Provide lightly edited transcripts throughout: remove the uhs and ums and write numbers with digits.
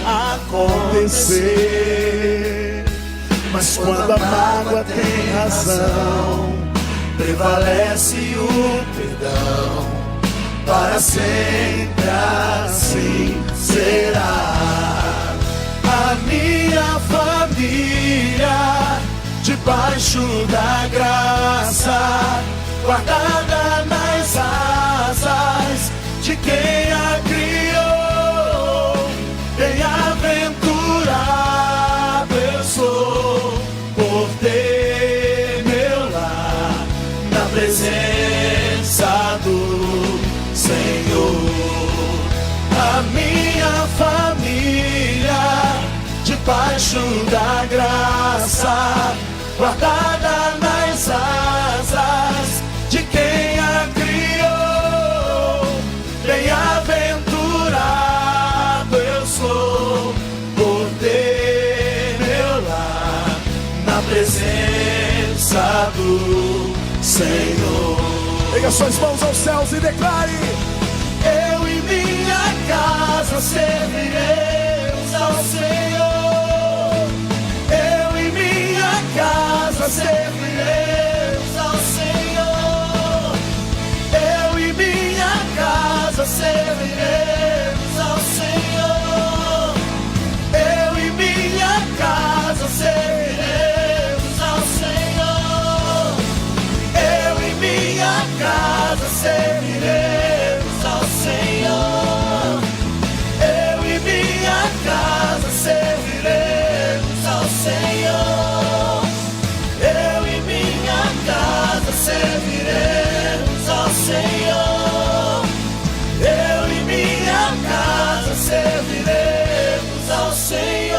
acontecer. Mas quando a mágoa tem razão, prevalece o perdão. Para sempre assim será. A minha família, debaixo da graça, guardada nas asas de quem a criou. Bem-aventurado eu sou por ter meu lar na presença do Senhor. A minha família, debaixo da graça, guardada nas asas de quem a criou. Bem-aventurado eu sou por ter meu lar na presença do Senhor. Pega suas mãos aos céus e declare: eu e minha casa serviremos ao Senhor. Eu e minha casa serviremos ao Senhor. Eu e minha casa serviremos ao Senhor. Eu e minha casa serviremos ao Senhor. Eu e minha casa serviremos ao Senhor. Eu e minha casa serviremos ao Senhor. Eu e minha casa serviremos ao Senhor. Eu e minha casa serviremos ao Senhor.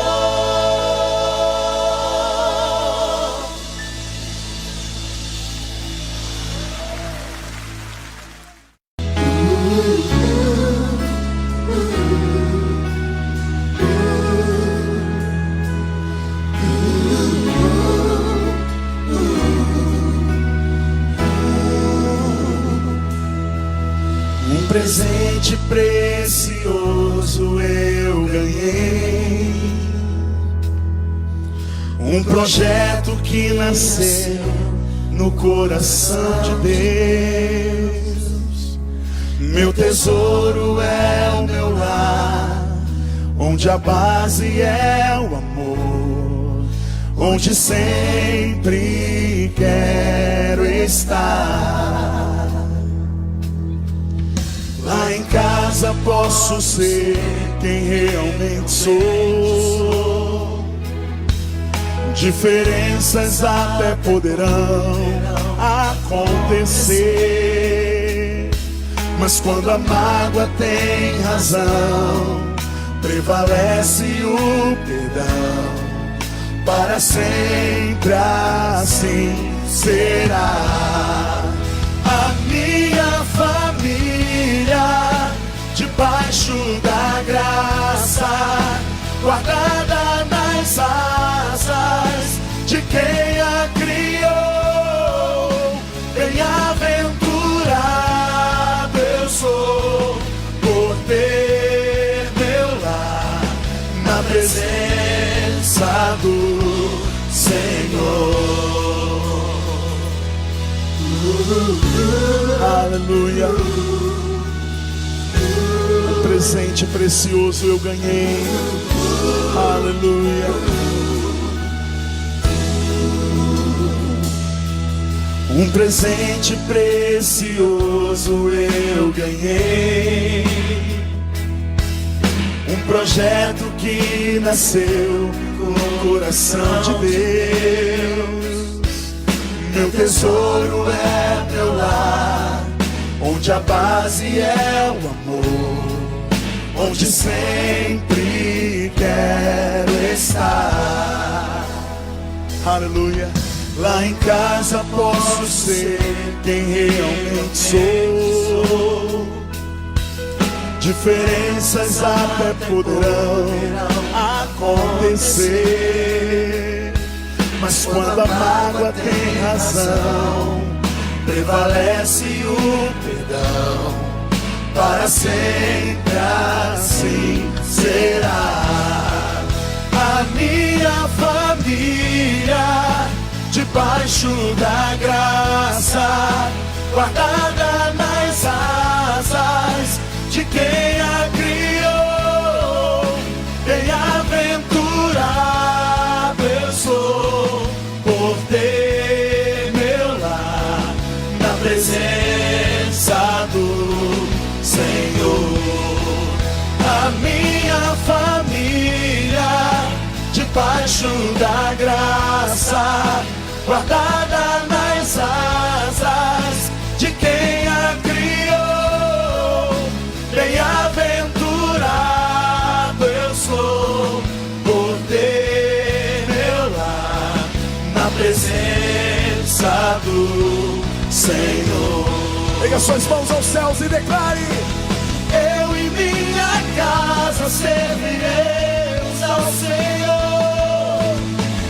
Um presente precioso eu ganhei, um projeto que nasceu no coração de Deus. Meu tesouro é o meu lar, onde a base é o amor, onde sempre quero estar. Lá em casa posso ser quem realmente sou. Diferenças até poderão acontecer, mas quando a mágoa tem razão, prevalece o perdão. Para sempre assim será. A minha família, debaixo da graça, guardada nas asas de quem a criou. Bem-aventurado eu sou por ter meu lar na presença do Senhor. Aleluia. Um presente precioso eu ganhei. Aleluia. Um presente precioso eu ganhei, um projeto que nasceu no coração de Deus. Meu tesouro é meu lar, onde a base é o amor, onde sempre quero estar. Aleluia. Lá em casa posso ser quem realmente sou. Diferenças até poderão acontecer, mas quando a mágoa tem razão, prevalece o perdão. Para sempre assim será. debaixo da graça, guardada nas asas de quem a criou. Bem-aventurado eu sou por ter meu lar na presença do Senhor. A minha família debaixo da graça, guardada nas asas de quem a criou. Bem-aventurado eu sou por ter meu lar na presença do Senhor. Pega suas mãos aos céus e declare: eu e minha casa serviremos ao Senhor.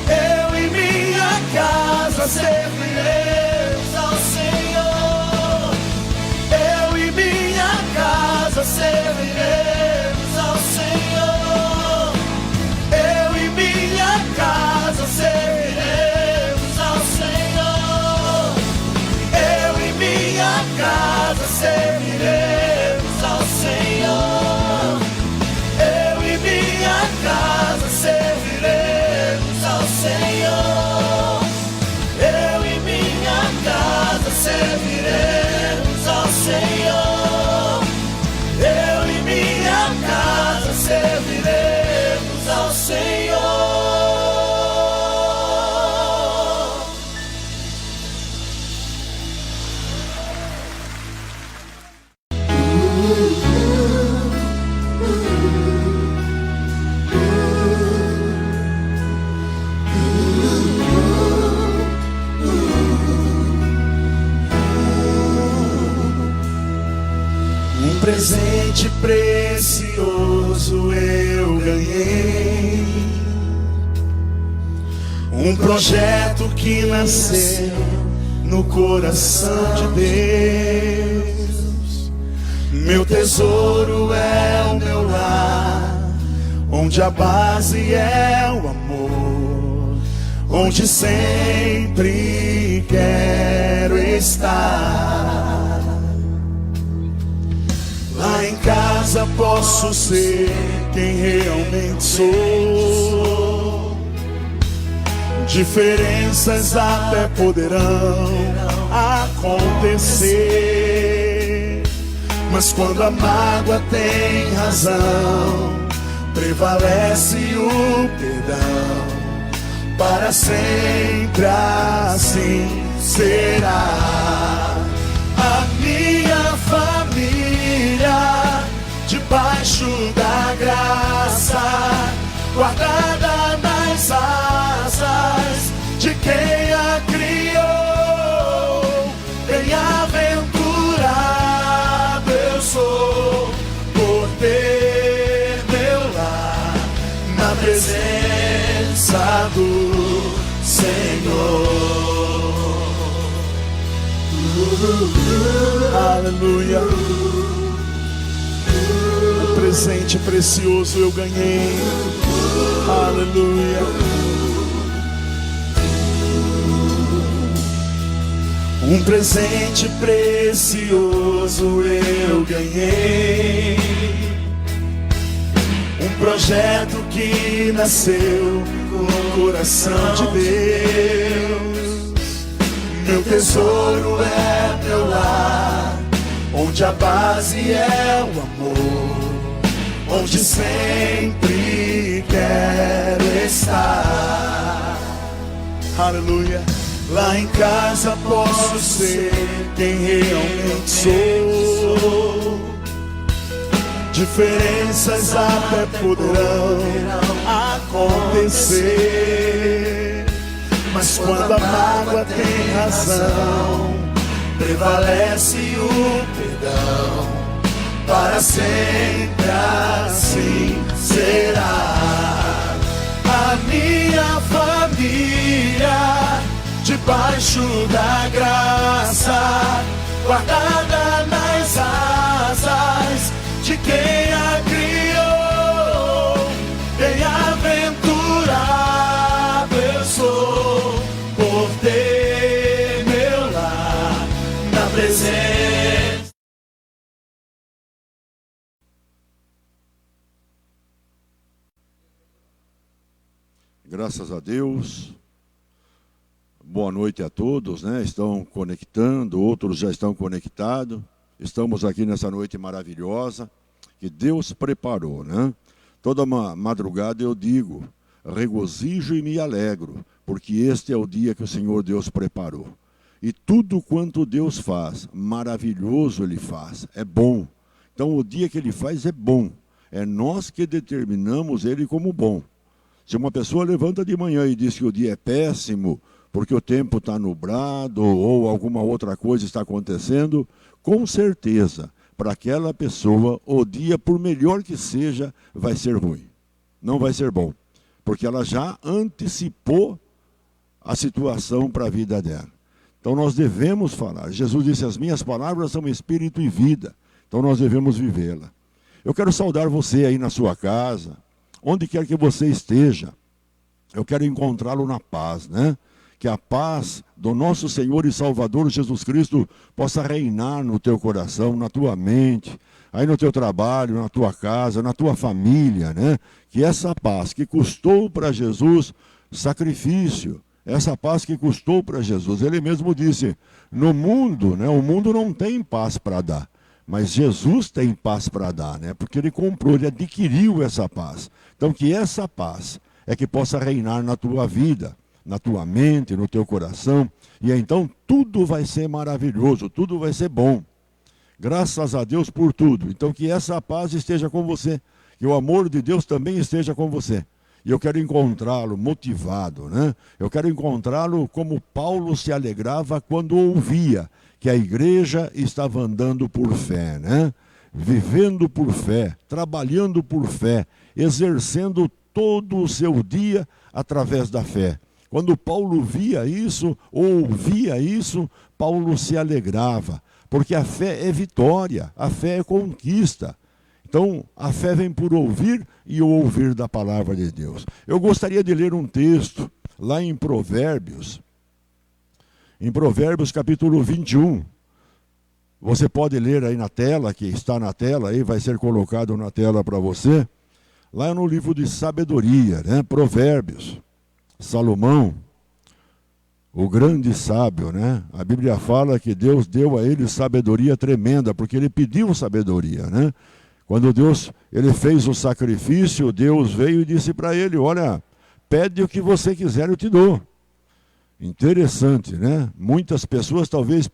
Eu e minha casa serviremos ao Senhor. Eu e minha casa serviremos ao Senhor. Eu e minha casa serviremos ao Senhor. Eu e minha casa serviremos ao Senhor. Eu e minha casa serviremos ao Senhor. Eu e minha casa serviremos ao Senhor. Eu e minha casa serviremos ao Senhor. Um presente precioso eu ganhei, um projeto que nasceu no coração de Deus. Meu tesouro é o meu lar, onde a base é o amor, onde sempre quero estar. Lá em casa posso ser quem realmente sou. Diferenças até poderão acontecer, mas quando a mágoa tem razão, prevalece o perdão. Para sempre assim será. A minha família debaixo da graça, guardada nas asas de quem a criou. Bem-aventurado eu sou por ter meu lar na presença do Senhor. aleluia. Um presente precioso eu ganhei, aleluia. Um presente precioso eu ganhei, um projeto que nasceu no coração de Deus. Meu tesouro é meu lar, onde a base é o amor, onde sempre quero estar. Aleluia. Lá em casa posso ser quem realmente sou. Diferenças até poderão acontecer, mas quando a mágoa tem razão, prevalece o perdão. Para sempre assim será. A minha família debaixo da graça, guardada nas asas de quem a criou. Bem-aventurado eu sou por ter Graças a Deus. Boa noite a todos, né? Estão conectando, outros já estão conectados. Estamos aqui nessa noite maravilhosa que Deus preparou, né? Toda madrugada eu digo, regozijo e me alegro, porque este é o dia que o Senhor Deus preparou. E tudo quanto Deus faz, maravilhoso Ele faz, é bom. Então o dia que Ele faz é bom. É nós que determinamos Ele como bom. Se uma pessoa levanta de manhã e diz que o dia é péssimo, porque o tempo está nublado ou alguma outra coisa está acontecendo, com certeza, para aquela pessoa, o dia, por melhor que seja, vai ser ruim. Não vai ser bom, porque ela já antecipou a situação para a vida dela. Então nós devemos falar. Jesus disse, as minhas palavras são espírito e vida. Então nós devemos vivê-la. Eu quero saudar você aí na sua casa, onde quer que você esteja. Eu quero encontrá-lo na paz, né? Que a paz do nosso Senhor e Salvador Jesus Cristo possa reinar no teu coração, na tua mente, aí no teu trabalho, na tua casa, na tua família, né? Que essa paz que custou para Jesus sacrifício, essa paz que custou para Jesus, ele mesmo disse, no mundo, né? O mundo não tem paz para dar, mas Jesus tem paz para dar, né? Porque ele comprou, ele adquiriu essa paz. Então que essa paz é que possa reinar na tua vida, na tua mente, no teu coração, e então tudo vai ser maravilhoso, tudo vai ser bom. Graças a Deus por tudo. Então que essa paz esteja com você, que o amor de Deus também esteja com você. E eu quero encontrá-lo motivado, né? Eu quero encontrá-lo como Paulo se alegrava quando ouvia que a igreja estava andando por fé, né? Vivendo por fé, trabalhando por fé, exercendo todo o seu dia através da fé. Quando Paulo via isso, ou ouvia isso, Paulo se alegrava, porque a fé é vitória, a fé é conquista. Então, a fé vem por ouvir e o ouvir da palavra de Deus. Eu gostaria de ler um texto lá em Provérbios capítulo 21. Você pode ler aí na tela, que está na tela, aí vai ser colocado na tela para você. Lá no livro de sabedoria, né? Provérbios. Salomão, o grande sábio, né? A Bíblia fala que Deus deu a ele sabedoria tremenda, porque ele pediu sabedoria, né? Quando ele fez o sacrifício, Deus veio e disse para ele, olha, pede o que você quiser, eu te dou. Interessante, né? Muitas pessoas talvez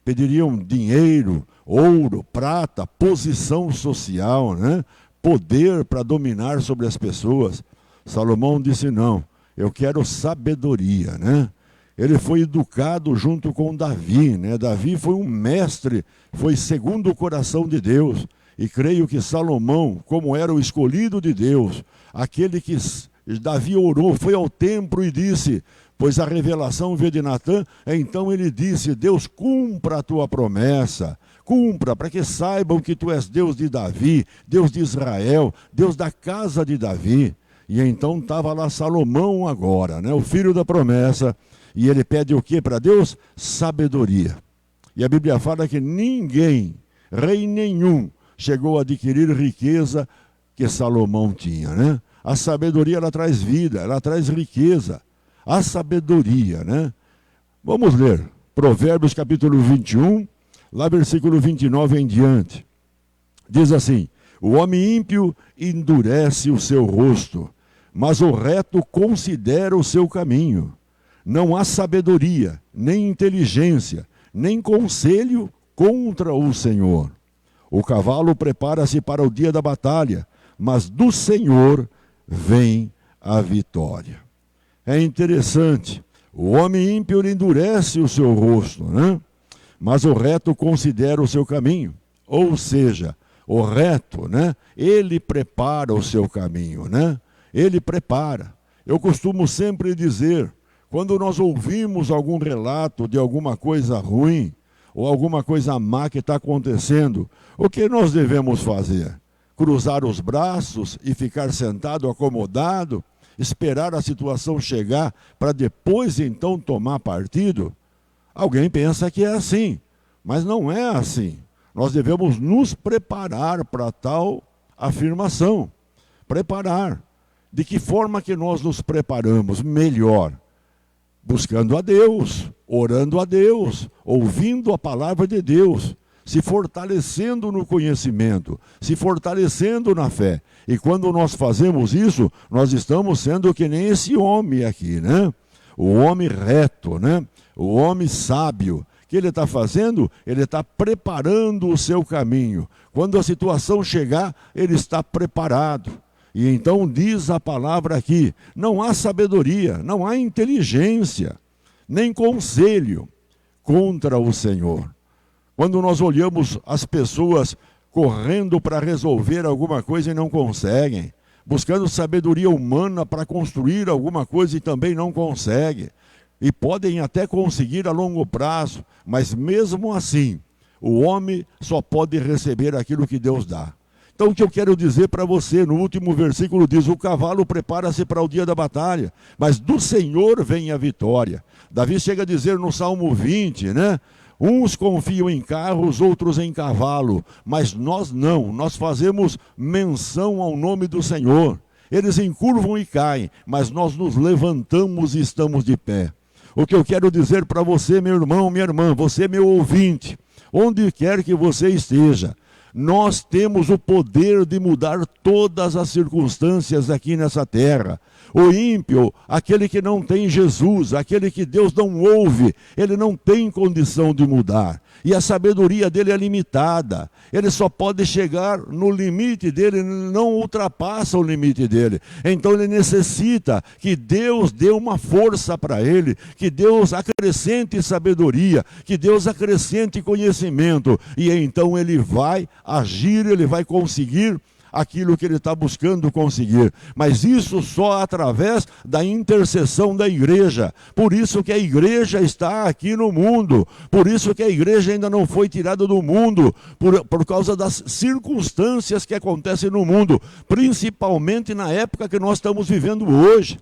pediriam dinheiro, ouro, prata, posição social, né? Poder para dominar sobre as pessoas. Salomão disse, não, eu quero sabedoria, né? Ele foi educado junto com Davi, né? Davi foi um mestre, foi segundo o coração de Deus. E creio que Salomão, como era o escolhido de Deus, aquele que Davi orou, foi ao templo e disse, pois a revelação veio de Natã, então ele disse, Deus, cumpra a tua promessa, cumpra, para que saibam que tu és Deus de Davi, Deus de Israel, Deus da casa de Davi. E então estava lá Salomão agora, né, o filho da promessa, e ele pede o que para Deus? Sabedoria. E a Bíblia fala que ninguém, rei nenhum, chegou a adquirir riqueza que Salomão tinha, né? A sabedoria, ela traz vida, ela traz riqueza. A sabedoria, né? Vamos ler Provérbios capítulo 21, lá versículo 29 em diante. Diz assim, o homem ímpio endurece o seu rosto, mas o reto considera o seu caminho. Não há sabedoria, nem inteligência, nem conselho contra o Senhor. O cavalo prepara-se para o dia da batalha, mas do Senhor vem a vitória. É interessante, o homem ímpio endurece o seu rosto, né? Mas o reto considera o seu caminho. Ou seja, o reto, né? Ele prepara o seu caminho, né? Ele prepara. Eu costumo sempre dizer, quando nós ouvimos algum relato de alguma coisa ruim, ou alguma coisa má que está acontecendo, o que nós devemos fazer? Cruzar os braços e ficar sentado, acomodado, esperar a situação chegar para depois então tomar partido? Alguém pensa que é assim, mas não é assim. Nós devemos nos preparar para tal afirmação. Preparar. De que forma que nós nos preparamos melhor? Buscando a Deus, orando a Deus, ouvindo a palavra de Deus, se fortalecendo no conhecimento, se fortalecendo na fé. E quando nós fazemos isso, nós estamos sendo que nem esse homem aqui, né? O homem reto, né? O homem sábio. O que ele está fazendo? Ele está preparando o seu caminho. Quando a situação chegar, ele está preparado. E então diz a palavra aqui, não há sabedoria, não há inteligência, nem conselho contra o Senhor. Quando nós olhamos as pessoas correndo para resolver alguma coisa e não conseguem, buscando sabedoria humana para construir alguma coisa e também não conseguem, e podem até conseguir a longo prazo, mas mesmo assim, o homem só pode receber aquilo que Deus dá. Então o que eu quero dizer para você, no último versículo diz, o cavalo prepara-se para o dia da batalha, mas do Senhor vem a vitória. Davi chega a dizer no Salmo 20, né? Uns confiam em carros, outros em cavalo, mas nós não, nós fazemos menção ao nome do Senhor. Eles encurvam e caem, mas nós nos levantamos e estamos de pé. O que eu quero dizer para você, meu irmão, minha irmã, você meu ouvinte, onde quer que você esteja, nós temos o poder de mudar todas as circunstâncias aqui nessa terra. O ímpio, aquele que não tem Jesus, aquele que Deus não ouve, ele não tem condição de mudar. E a sabedoria dele é limitada. Ele só pode chegar no limite dele, não ultrapassa o limite dele. Então ele necessita que Deus dê uma força para ele, que Deus acrescente sabedoria, que Deus acrescente conhecimento. E então ele vai agir, ele vai conseguir aquilo que ele está buscando conseguir, mas isso só através da intercessão da igreja. Por isso que a igreja está aqui no mundo, por isso que a igreja ainda não foi tirada do mundo, por causa das circunstâncias que acontecem no mundo, principalmente na época que nós estamos vivendo hoje.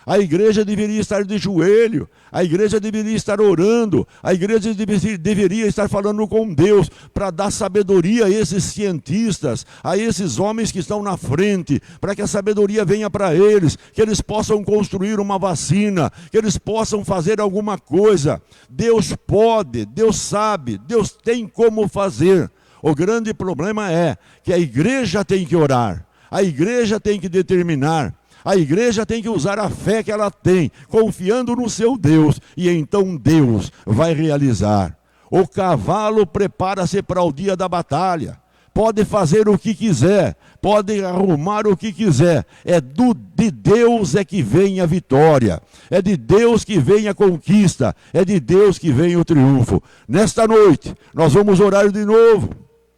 A igreja deveria estar de joelho, a igreja deveria estar orando, a igreja deveria estar falando com Deus para dar sabedoria a esses cientistas, a esses homens que estão na frente, para que a sabedoria venha para eles, que eles possam construir uma vacina, que eles possam fazer alguma coisa. Deus pode, Deus sabe, Deus tem como fazer. O grande problema é que a igreja tem que orar, a igreja tem que determinar, a igreja tem que usar a fé que ela tem, confiando no seu Deus, e então Deus vai realizar. O cavalo prepara-se para o dia da batalha, pode fazer o que quiser, pode arrumar o que quiser, de Deus é que vem a vitória, é de Deus que vem a conquista, é de Deus que vem o triunfo. Nesta noite, nós vamos orar de novo.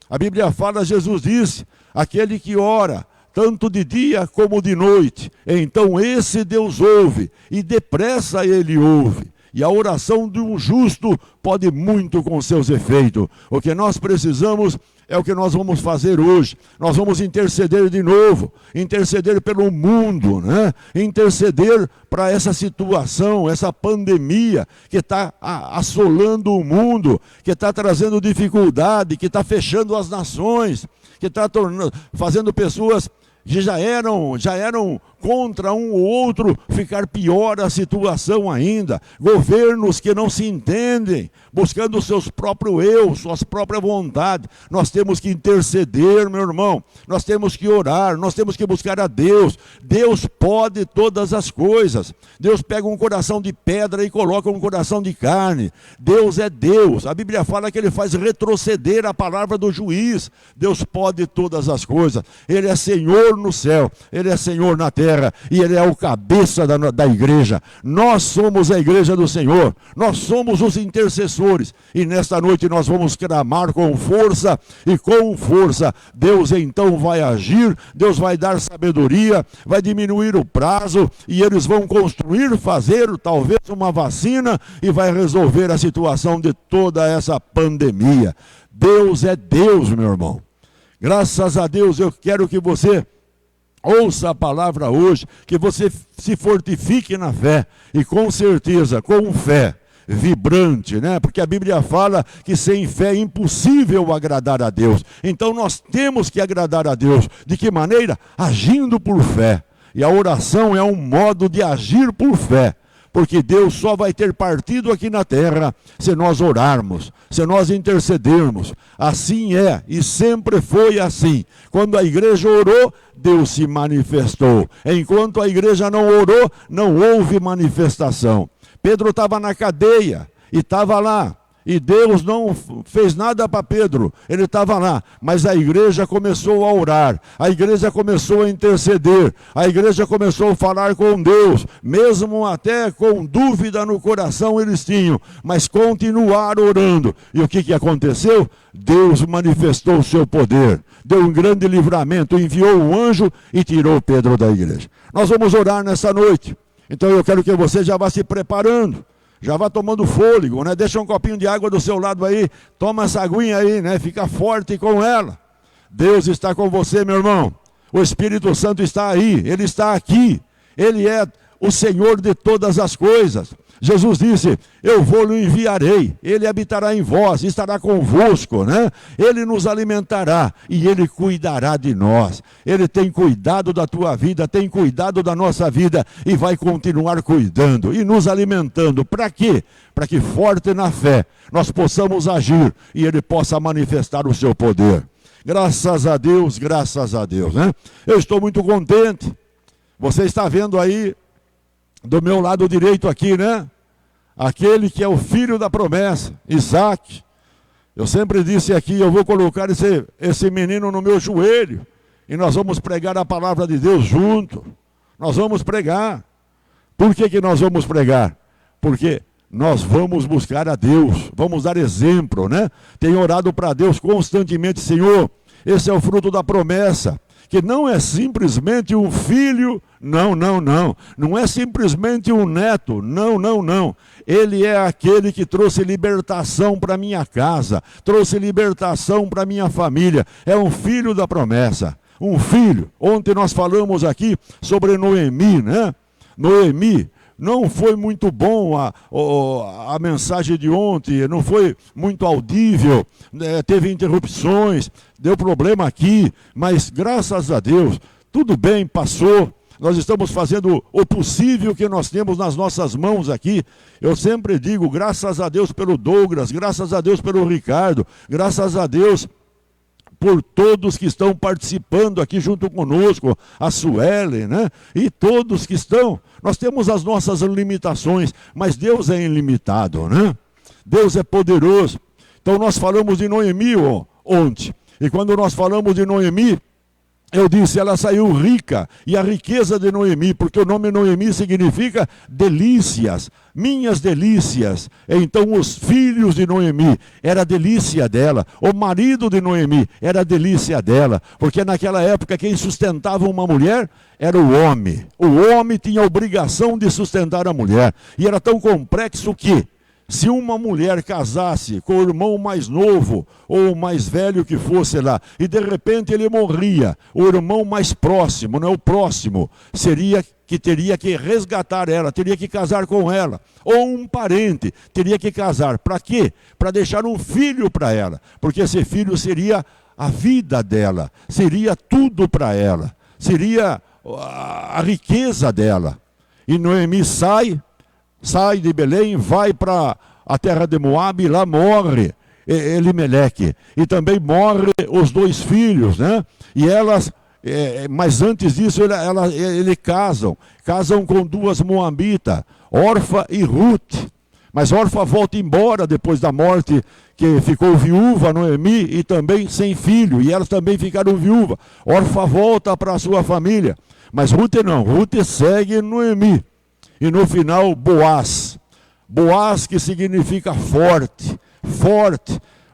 A Bíblia fala, Jesus disse, aquele que ora, tanto de dia como de noite, então esse Deus ouve, e depressa ele ouve. E a oração de um justo pode muito com seus efeitos. O que nós precisamos é o que nós vamos fazer hoje. Nós vamos interceder de novo, interceder pelo mundo, né? Interceder para essa situação, essa pandemia que está assolando o mundo, que está trazendo dificuldade, que está fechando as nações, que está fazendo pessoas que já eram contra um ou outro, ficar pior a situação ainda. Governos que não se entendem, buscando seus próprios eu, suas próprias vontades. Nós temos que interceder, meu irmão. Nós temos que orar, nós temos que buscar a Deus. Deus pode todas as coisas. Deus pega um coração de pedra e coloca um coração de carne. Deus é Deus. A Bíblia fala que Ele faz retroceder a palavra do juiz. Deus pode todas as coisas. Ele é Senhor no céu, Ele é Senhor na terra, e Ele é o cabeça da igreja. Nós somos a igreja do Senhor, nós somos os intercessores, e nesta noite nós vamos clamar com força, e com força Deus então vai agir, Deus vai dar sabedoria, vai diminuir o prazo, e eles vão construir, fazer talvez uma vacina, e vai resolver a situação de toda essa pandemia. Deus é Deus, meu irmão. Graças a Deus, eu quero que você ouça a palavra hoje, que você se fortifique na fé, e com certeza, com fé vibrante, né? Porque a Bíblia fala que sem fé é impossível agradar a Deus. Então nós temos que agradar a Deus. De que maneira? Agindo por fé. E a oração é um modo de agir por fé. Porque Deus só vai ter partido aqui na terra se nós orarmos, se nós intercedermos. Assim é e sempre foi assim. Quando a igreja orou, Deus se manifestou. Enquanto a igreja não orou, não houve manifestação. Pedro estava na cadeia e estava lá. E Deus não fez nada para Pedro, ele estava lá, mas a igreja começou a orar, a igreja começou a interceder, a igreja começou a falar com Deus, mesmo até com dúvida no coração eles tinham, mas continuaram orando. E o que aconteceu? Deus manifestou o seu poder, deu um grande livramento, enviou um anjo e tirou Pedro da igreja. Nós vamos orar nessa noite, então eu quero que você já vá se preparando. Já vá tomando fôlego, né? Deixa um copinho de água do seu lado aí, toma essa aguinha aí, né? Fica forte com ela. Deus está com você, meu irmão. O Espírito Santo está aí, Ele está aqui. Ele é o Senhor de todas as coisas. Jesus disse, eu vou-lhe enviarei, Ele habitará em vós, estará convosco, né? Ele nos alimentará e Ele cuidará de nós. Ele tem cuidado da tua vida, tem cuidado da nossa vida e vai continuar cuidando e nos alimentando. Para quê? Para que forte na fé nós possamos agir e Ele possa manifestar o seu poder. Graças a Deus, né? Eu estou muito contente. Você está vendo aí do meu lado direito aqui, né? Aquele que é o filho da promessa, Isaac. Eu sempre disse aqui, eu vou colocar esse menino no meu joelho. E nós vamos pregar a palavra de Deus junto. Nós vamos pregar. Por que nós vamos pregar? Porque nós vamos buscar a Deus. Vamos dar exemplo, né? Tenho orado para Deus constantemente, Senhor, esse é o fruto da promessa. Que não é simplesmente um filho, não. Não é simplesmente um neto, não. Ele é aquele que trouxe libertação para minha casa, trouxe libertação para minha família. É um filho da promessa, um filho. Ontem nós falamos aqui sobre Noemi, né? Noemi. Não foi muito bom a mensagem de ontem, não foi muito audível, teve interrupções, deu problema aqui, mas graças a Deus, tudo bem, passou. Nós estamos fazendo o possível que nós temos nas nossas mãos aqui. Eu sempre digo, graças a Deus pelo Douglas, graças a Deus pelo Ricardo, graças a Deus por todos que estão participando aqui junto conosco, a Suelen, né? E todos que estão. Nós temos as nossas limitações, mas Deus é ilimitado, né? Deus é poderoso. Então nós falamos de Noemi ontem. E quando nós falamos de Noemi, eu disse, ela saiu rica, e a riqueza de Noemi, porque o nome Noemi significa delícias, minhas delícias. Então os filhos de Noemi, era a delícia dela, o marido de Noemi, era a delícia dela, porque naquela época quem sustentava uma mulher era o homem. O homem tinha a obrigação de sustentar a mulher, e era tão complexo que, se uma mulher casasse com o irmão mais novo ou mais velho que fosse lá, e de repente ele morria, o irmão mais próximo, não é o próximo, seria que teria que resgatar ela, teria que casar com ela, ou um parente teria que casar. Para quê? Para deixar um filho para ela, porque esse filho seria a vida dela, seria tudo para ela, seria a riqueza dela. E Noemi sai de Belém, vai para a terra de Moabe, e lá morre Elimeleque. E também morre os dois filhos, né? E elas, mas antes disso, eles casam com duas moabitas, Orfa e Ruth. Mas Orfa volta embora depois da morte, que ficou viúva, Noemi, e também sem filho, e elas também ficaram viúvas. Orfa volta para a sua família, mas Ruth não, Ruth segue Noemi. E no final, Boaz, que significa forte,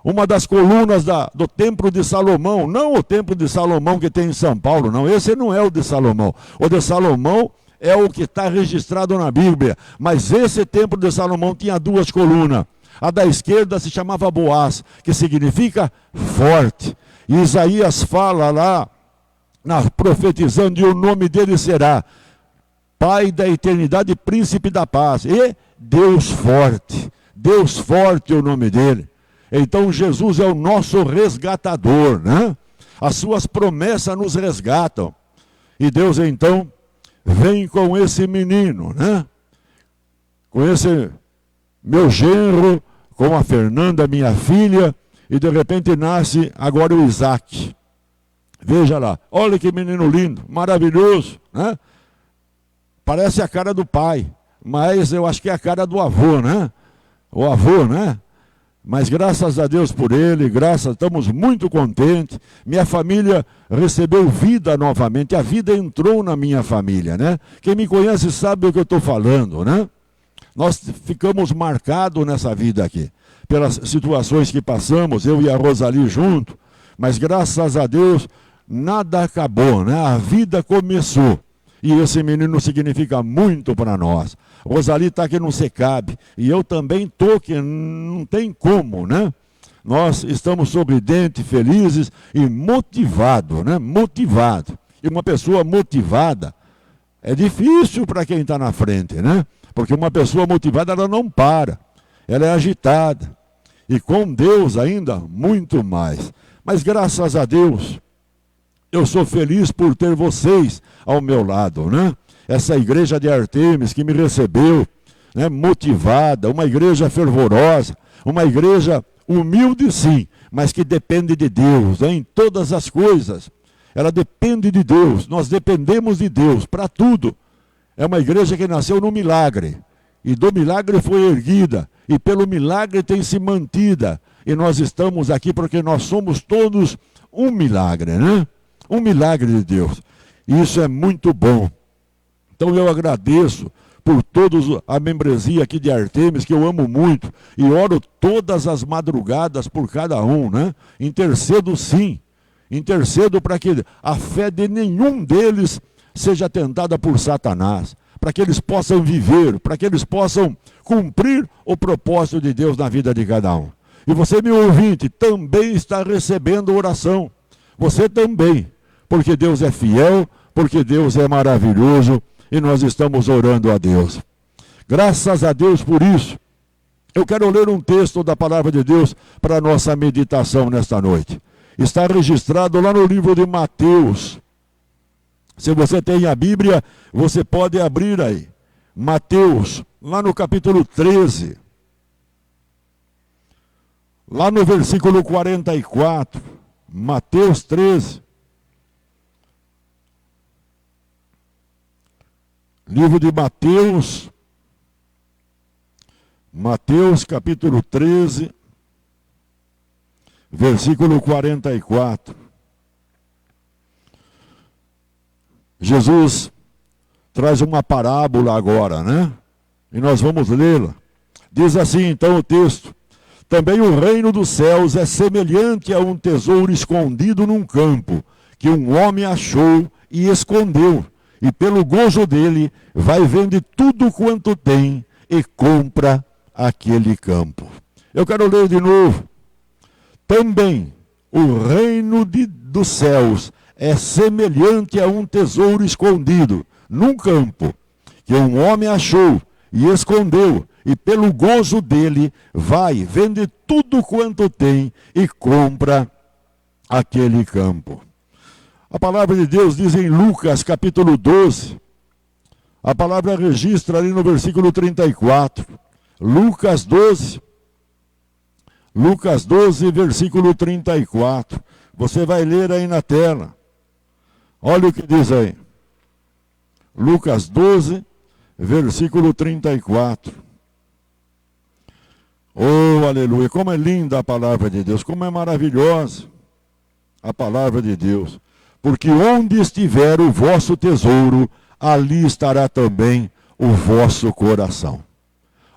uma das colunas do templo de Salomão, não o templo de Salomão que tem em São Paulo, não, esse não é o de Salomão, o de Salomão é o que está registrado na Bíblia, mas esse templo de Salomão tinha duas colunas, a da esquerda se chamava Boaz, que significa forte, e Isaías fala lá, profetizando, e o nome dele será Pai da eternidade, príncipe da paz, e Deus forte é o nome dele. Então Jesus é o nosso resgatador, né? As suas promessas nos resgatam. E Deus então vem com esse menino, né? Com esse meu genro, com a Fernanda, minha filha, e de repente nasce agora o Isaac. Veja lá, olha que menino lindo, maravilhoso, né? Parece a cara do pai, mas eu acho que é a cara do avô, né? O avô, né? Mas graças a Deus por ele, estamos muito contentes. Minha família recebeu vida novamente, a vida entrou na minha família, né? Quem me conhece sabe o que eu estou falando, né? Nós ficamos marcados nessa vida aqui, pelas situações que passamos, eu e a Rosali junto, mas graças a Deus nada acabou, né? A vida começou. E esse menino significa muito para nós. Rosali está que não se cabe. E eu também estou que não tem como, né? Nós estamos sorridentes, felizes e motivados, né? Motivado. E uma pessoa motivada é difícil para quem está na frente, né? Porque uma pessoa motivada, ela não para. Ela é agitada. E com Deus ainda, muito mais. Mas graças a Deus, eu sou feliz por ter vocês ao meu lado, né? Essa igreja de Artemis que me recebeu, né? Motivada, uma igreja fervorosa, uma igreja humilde sim, mas que depende de Deus, né? Em todas as coisas. Ela depende de Deus, nós dependemos de Deus para tudo. É uma igreja que nasceu no milagre, e do milagre foi erguida, e pelo milagre tem se mantida. E nós estamos aqui porque nós somos todos um milagre, né? Um milagre de Deus. E isso é muito bom. Então eu agradeço por todos a membresia aqui de Artemis, que eu amo muito, e oro todas as madrugadas por cada um, né? Intercedo sim, intercedo para que a fé de nenhum deles seja tentada por Satanás, para que eles possam viver, para que eles possam cumprir o propósito de Deus na vida de cada um. E você, meu ouvinte, também está recebendo oração. Você também, porque Deus é fiel, porque Deus é maravilhoso, e nós estamos orando a Deus. Graças a Deus por isso. Eu quero ler um texto da palavra de Deus para a nossa meditação nesta noite. Está registrado lá no livro de Mateus. Se você tem a Bíblia, você pode abrir aí. Mateus, lá no capítulo 13. Lá no versículo 44. Mateus 13. Livro de Mateus. Mateus capítulo 13. Versículo 44. Jesus traz uma parábola agora, né? E nós vamos lê-la. Diz assim então o texto: também o reino dos céus é semelhante a um tesouro escondido num campo, que um homem achou e escondeu, e pelo gozo dele vai vender tudo quanto tem e compra aquele campo. Eu quero ler de novo. Também o reino dos céus é semelhante a um tesouro escondido num campo, que um homem achou e escondeu, e pelo gozo dele vai, vende tudo quanto tem e compra aquele campo. A palavra de Deus diz em Lucas capítulo 12, a palavra registra ali no versículo 34, Lucas 12, versículo 34, você vai ler aí na tela. Olha o que diz aí. Lucas 12, versículo 34. Oh, aleluia. Como é linda a palavra de Deus. Como é maravilhosa a palavra de Deus. Porque onde estiver o vosso tesouro, ali estará também o vosso coração.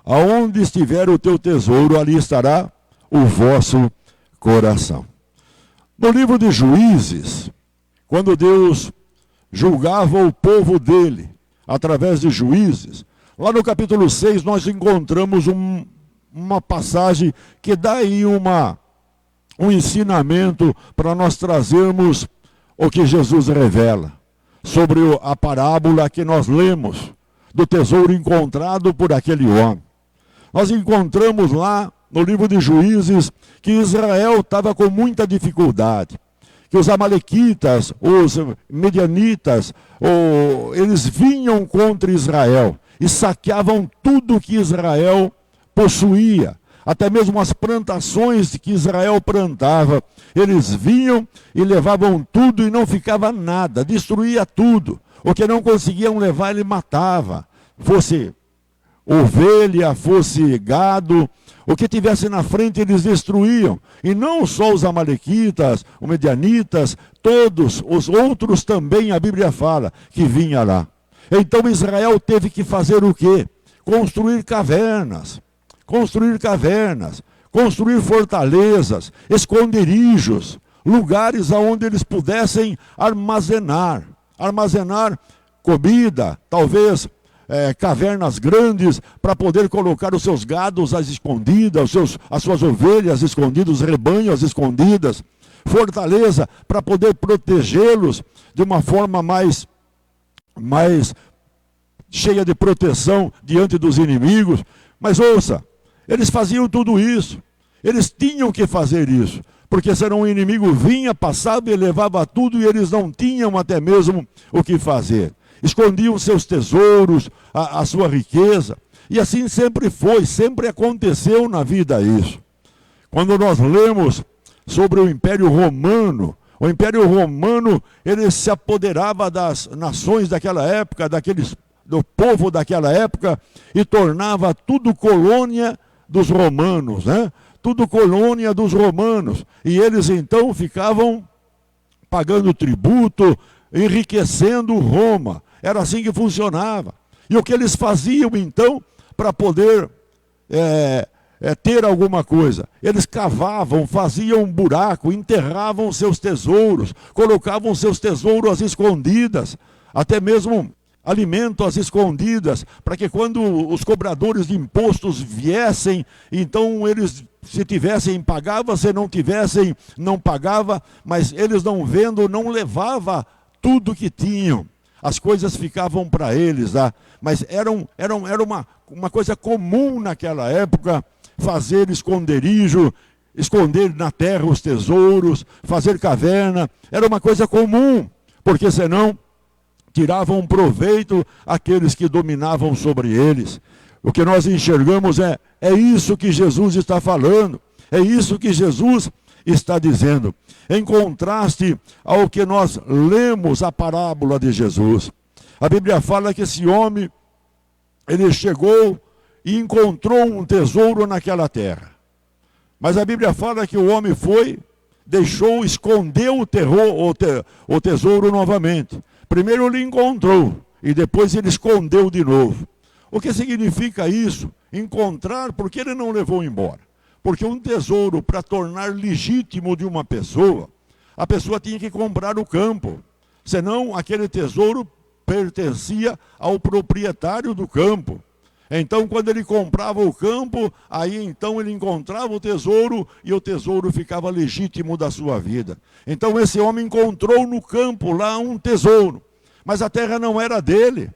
Aonde estiver o teu tesouro, ali estará o vosso coração. No livro de Juízes, quando Deus julgava o povo dele, através de juízes, lá no capítulo 6 nós encontramos uma passagem que dá aí um ensinamento para nós trazermos o que Jesus revela, sobre a parábola que nós lemos, do tesouro encontrado por aquele homem. Nós encontramos lá no livro de Juízes que Israel estava com muita dificuldade, que os amalequitas, os medianitas, eles vinham contra Israel e saqueavam tudo que Israel possuía. Até mesmo as plantações que Israel plantava, eles vinham e levavam tudo e não ficava nada, destruía tudo. O que não conseguiam levar, ele matava. Fosse ovelha, fosse gado, o que tivesse na frente eles destruíam. E não só os amalequitas, os medianitas, todos os outros também, a Bíblia fala, que vinha lá. Então Israel teve que fazer o quê? Construir cavernas, construir fortalezas, esconderijos, lugares aonde eles pudessem armazenar comida, talvez cavernas grandes para poder colocar os seus gados às escondidas, as suas ovelhas escondidas, os rebanhos escondidas, fortaleza para poder protegê-los de uma forma mais cheia de proteção diante dos inimigos. Mas ouça, eles faziam tudo isso, eles tinham que fazer isso, porque senão o inimigo vinha, passava e levava tudo e eles não tinham até mesmo o que fazer. Escondiam seus tesouros, a sua riqueza, e assim sempre foi, sempre aconteceu na vida isso. Quando nós lemos sobre o Império Romano, ele se apoderava das nações daquela época, do povo daquela época, e tornava tudo colônia dos romanos, né? Tudo colônia dos romanos. E eles então ficavam pagando tributo, enriquecendo Roma. Era assim que funcionava. E o que eles faziam então para poder ter alguma coisa? Eles cavavam, faziam um buraco, enterravam seus tesouros, colocavam seus tesouros às escondidas, até mesmo alimento às escondidas, para que quando os cobradores de impostos viessem, então eles, se tivessem, pagava, se não tivessem, não pagava, mas eles não vendo, não levava tudo que tinham. As coisas ficavam para eles, mas era uma coisa comum naquela época, fazer esconderijo, esconder na terra os tesouros, fazer caverna, era uma coisa comum, porque senão tiravam proveito aqueles que dominavam sobre eles. O que nós enxergamos é isso que Jesus está falando, é isso que Jesus está dizendo, em contraste ao que nós lemos a parábola de Jesus. A Bíblia fala que esse homem, ele chegou e encontrou um tesouro naquela terra. Mas a Bíblia fala que o homem foi, escondeu o tesouro novamente. Primeiro ele encontrou e depois ele escondeu de novo. O que significa isso? Encontrar, porque ele não levou embora. Porque um tesouro, para tornar legítimo de uma pessoa, a pessoa tinha que comprar o campo. Senão aquele tesouro pertencia ao proprietário do campo. Então quando ele comprava o campo, aí então ele encontrava o tesouro e o tesouro ficava legítimo da sua vida. Então esse homem encontrou no campo lá um tesouro, mas a terra não era dele.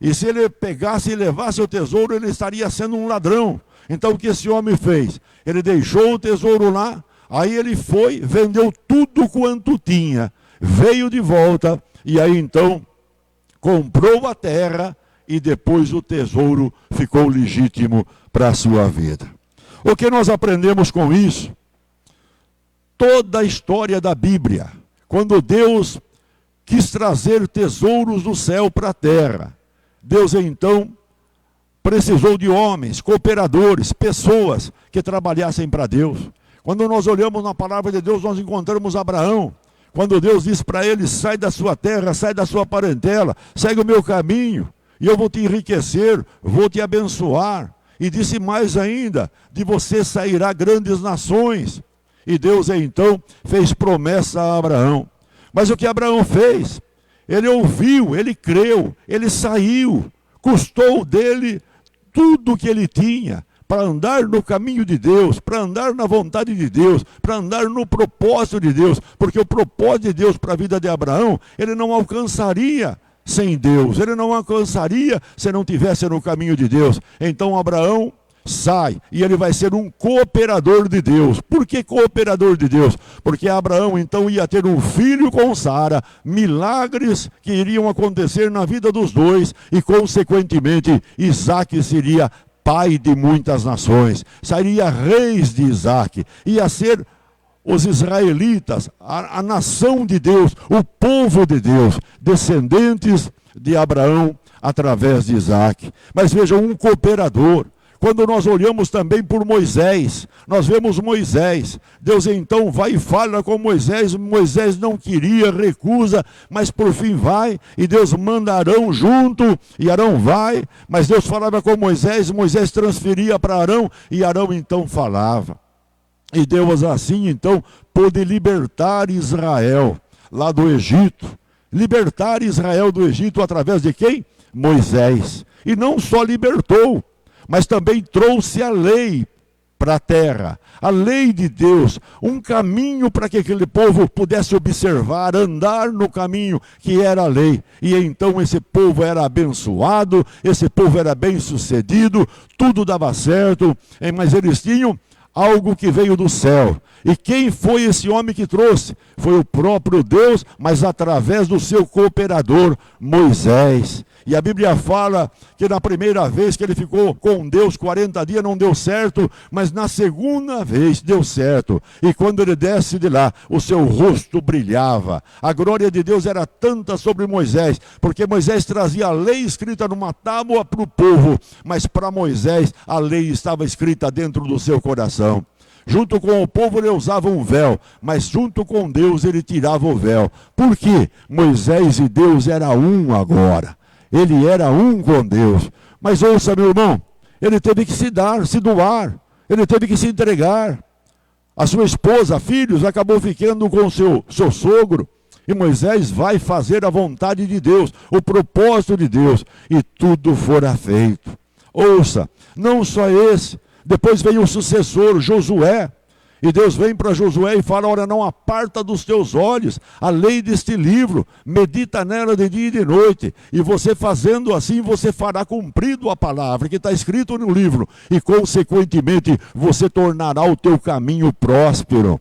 E se ele pegasse e levasse o tesouro, ele estaria sendo um ladrão. Então o que esse homem fez? Ele deixou o tesouro lá, aí ele foi, vendeu tudo quanto tinha, veio de volta e aí então comprou a terra e depois o tesouro ficou legítimo para a sua vida. O que nós aprendemos com isso? Toda a história da Bíblia, quando Deus quis trazer tesouros do céu para a terra, Deus então precisou de homens, cooperadores, pessoas que trabalhassem para Deus. Quando nós olhamos na palavra de Deus, nós encontramos Abraão. Quando Deus disse para ele, sai da sua terra, sai da sua parentela, segue o meu caminho, e eu vou te enriquecer, vou te abençoar. E disse mais ainda, de você sairá grandes nações. E Deus então fez promessa a Abraão. Mas o que Abraão fez? Ele ouviu, ele creu, ele saiu, custou dele tudo que ele tinha para andar no caminho de Deus, para andar na vontade de Deus, para andar no propósito de Deus, porque o propósito de Deus para a vida de Abraão, ele não alcançaria sem Deus, ele não alcançaria se não tivesse no caminho de Deus. Então Abraão sai e ele vai ser um cooperador de Deus. Por que cooperador de Deus? Porque Abraão então ia ter um filho com Sara, milagres que iriam acontecer na vida dos dois e consequentemente Isaque seria pai de muitas nações, seria reis de Isaque, ia ser os israelitas, a nação de Deus, o povo de Deus, descendentes de Abraão através de Isaque. Mas vejam, um cooperador. Quando nós olhamos também por Moisés, nós vemos Moisés. Deus então vai e fala com Moisés. Moisés não queria, recusa, mas por fim vai. E Deus manda Arão junto, e Arão vai. Mas Deus falava com Moisés, Moisés transferia para Arão, e Arão então falava. E Deus assim então pôde libertar Israel lá do Egito. Libertar Israel do Egito através de quem? Moisés. E não só libertou, mas também trouxe a lei para a terra, a lei de Deus, um caminho para que aquele povo pudesse observar, andar no caminho que era a lei. E então esse povo era abençoado, esse povo era bem sucedido, tudo dava certo, mas eles tinham algo que veio do céu. E quem foi esse homem que trouxe? Foi o próprio Deus, mas através do seu cooperador, Moisés. E a Bíblia fala que na primeira vez que ele ficou com Deus 40 dias não deu certo, mas na segunda vez deu certo. E quando ele desce de lá, o seu rosto brilhava. A glória de Deus era tanta sobre Moisés, porque Moisés trazia a lei escrita numa tábua para o povo, mas para Moisés a lei estava escrita dentro do seu coração. Junto com o povo ele usava um véu, mas junto com Deus ele tirava o véu. Por quê? Moisés e Deus eram um agora. Ele era um com Deus. Mas ouça, meu irmão, ele teve que se doar, ele teve que se entregar. A sua esposa, filhos, acabou ficando com o seu sogro. E Moisés vai fazer a vontade de Deus, o propósito de Deus, e tudo fora feito. Ouça, não só esse, depois veio o sucessor, Josué. E Deus vem para Josué e fala: ora, não aparta dos teus olhos a lei deste livro, medita nela de dia e de noite, e você fazendo assim, você fará cumprido a palavra que está escrito no livro, e consequentemente você tornará o teu caminho próspero.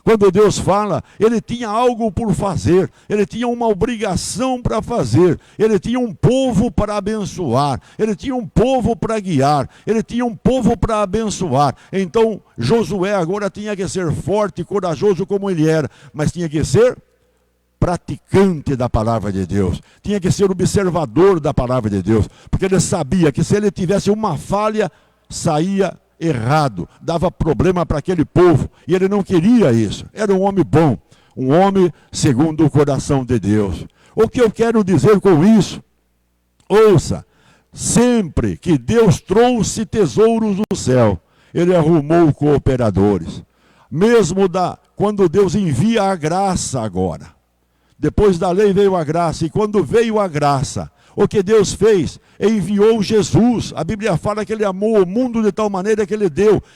Quando Deus fala, ele tinha algo por fazer, ele tinha uma obrigação para fazer, ele tinha um povo para abençoar, ele tinha um povo para guiar, ele tinha um povo para abençoar. Então Josué agora tinha que ser forte e corajoso como ele era, mas tinha que ser praticante da palavra de Deus, tinha que ser observador da palavra de Deus, porque ele sabia que se ele tivesse uma falha, saía errado, dava problema para aquele povo, e ele não queria isso. Era um homem bom, um homem segundo o coração de Deus. O que eu quero dizer com isso? Ouça, sempre que Deus trouxe tesouros do céu, ele arrumou cooperadores. Mesmo quando Deus envia a graça agora, depois da lei veio a graça, e quando veio a graça, o que Deus fez? Enviou Jesus. A Bíblia fala que ele amou o mundo de tal maneira que ele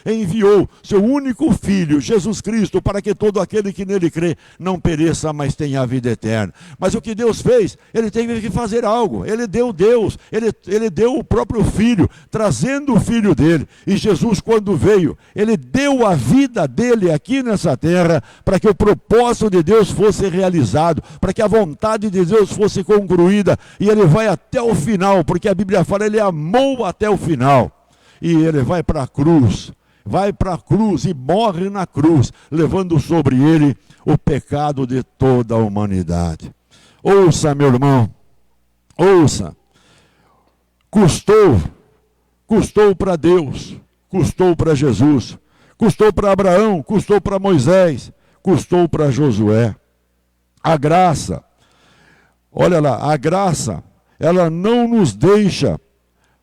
enviou seu único Filho, Jesus Cristo, para que todo aquele que nele crê não pereça, mas tenha a vida eterna. Mas o que Deus fez? Ele teve que fazer algo. Ele deu Deus, ele deu o próprio Filho, trazendo o Filho dele. E Jesus, quando veio, ele deu a vida dele aqui nessa terra, para que o propósito de Deus fosse realizado, para que a vontade de Deus fosse concluída. E ele vai até o final, porque a Bíblia fala, ele amou até o final. E ele vai para a cruz e morre na cruz, levando sobre ele o pecado de toda a humanidade. Ouça, meu irmão, ouça. Custou para Deus, custou para Jesus, custou para Abraão, custou para Moisés, custou para Josué. A graça, olha lá, a graça, ela não nos deixa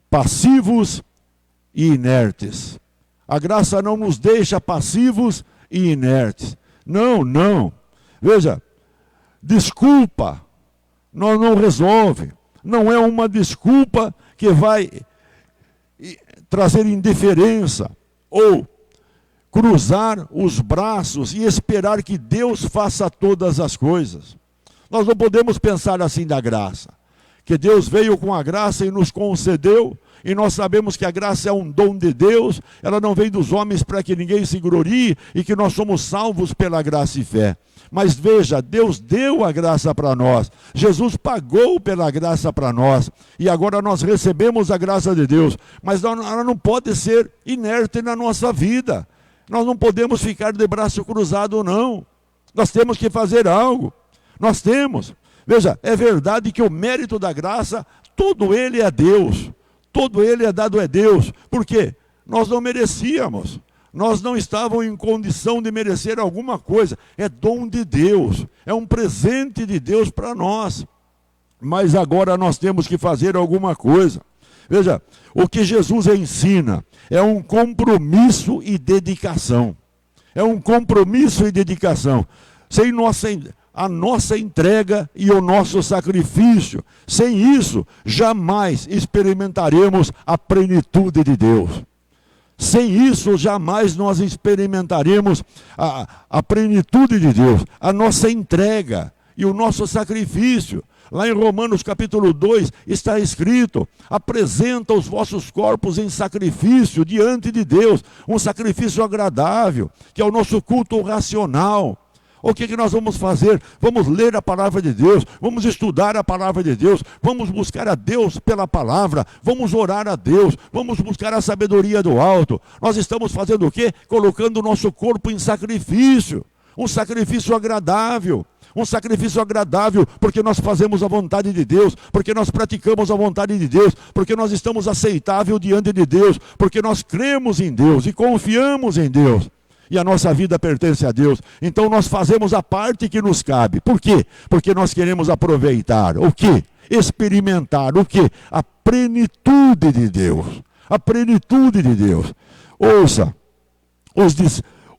passivos e inertes. A graça não nos deixa passivos e inertes. Não. Veja, desculpa não resolve. Não é uma desculpa que vai trazer indiferença ou cruzar os braços e esperar que Deus faça todas as coisas. Nós não podemos pensar assim da graça, que Deus veio com a graça e nos concedeu, e nós sabemos que a graça é um dom de Deus, ela não vem dos homens para que ninguém se glorie, e que nós somos salvos pela graça e fé. Mas veja, Deus deu a graça para nós, Jesus pagou pela graça para nós, e agora nós recebemos a graça de Deus, mas ela não pode ser inerte na nossa vida. Nós não podemos ficar de braço cruzado, não. Nós temos que fazer algo. Nós temos. Veja, é verdade que o mérito da graça, todo ele é Deus. Todo ele é dado a Deus. Por quê? Nós não merecíamos. Nós não estávamos em condição de merecer alguma coisa. É dom de Deus. É um presente de Deus para nós. Mas agora nós temos que fazer alguma coisa. Veja, o que Jesus ensina é um compromisso e dedicação. É um compromisso e dedicação. Sem a nossa entrega e o nosso sacrifício, sem isso, jamais experimentaremos a plenitude de Deus. Sem isso, jamais nós experimentaremos a plenitude de Deus, a nossa entrega e o nosso sacrifício. Lá em Romanos capítulo 2 está escrito: apresenta os vossos corpos em sacrifício diante de Deus, um sacrifício agradável, que é o nosso culto racional. O que nós vamos fazer? Vamos ler a palavra de Deus, vamos estudar a palavra de Deus, vamos buscar a Deus pela palavra, vamos orar a Deus, vamos buscar a sabedoria do alto. Nós estamos fazendo o quê? Colocando o nosso corpo em sacrifício, um sacrifício agradável. Um sacrifício agradável, porque nós fazemos a vontade de Deus, porque nós praticamos a vontade de Deus, porque nós estamos aceitáveis diante de Deus, porque nós cremos em Deus e confiamos em Deus. E a nossa vida pertence a Deus. Então nós fazemos a parte que nos cabe. Por quê? Porque nós queremos aproveitar. O quê? Experimentar. O quê? A plenitude de Deus. A plenitude de Deus. Ouça,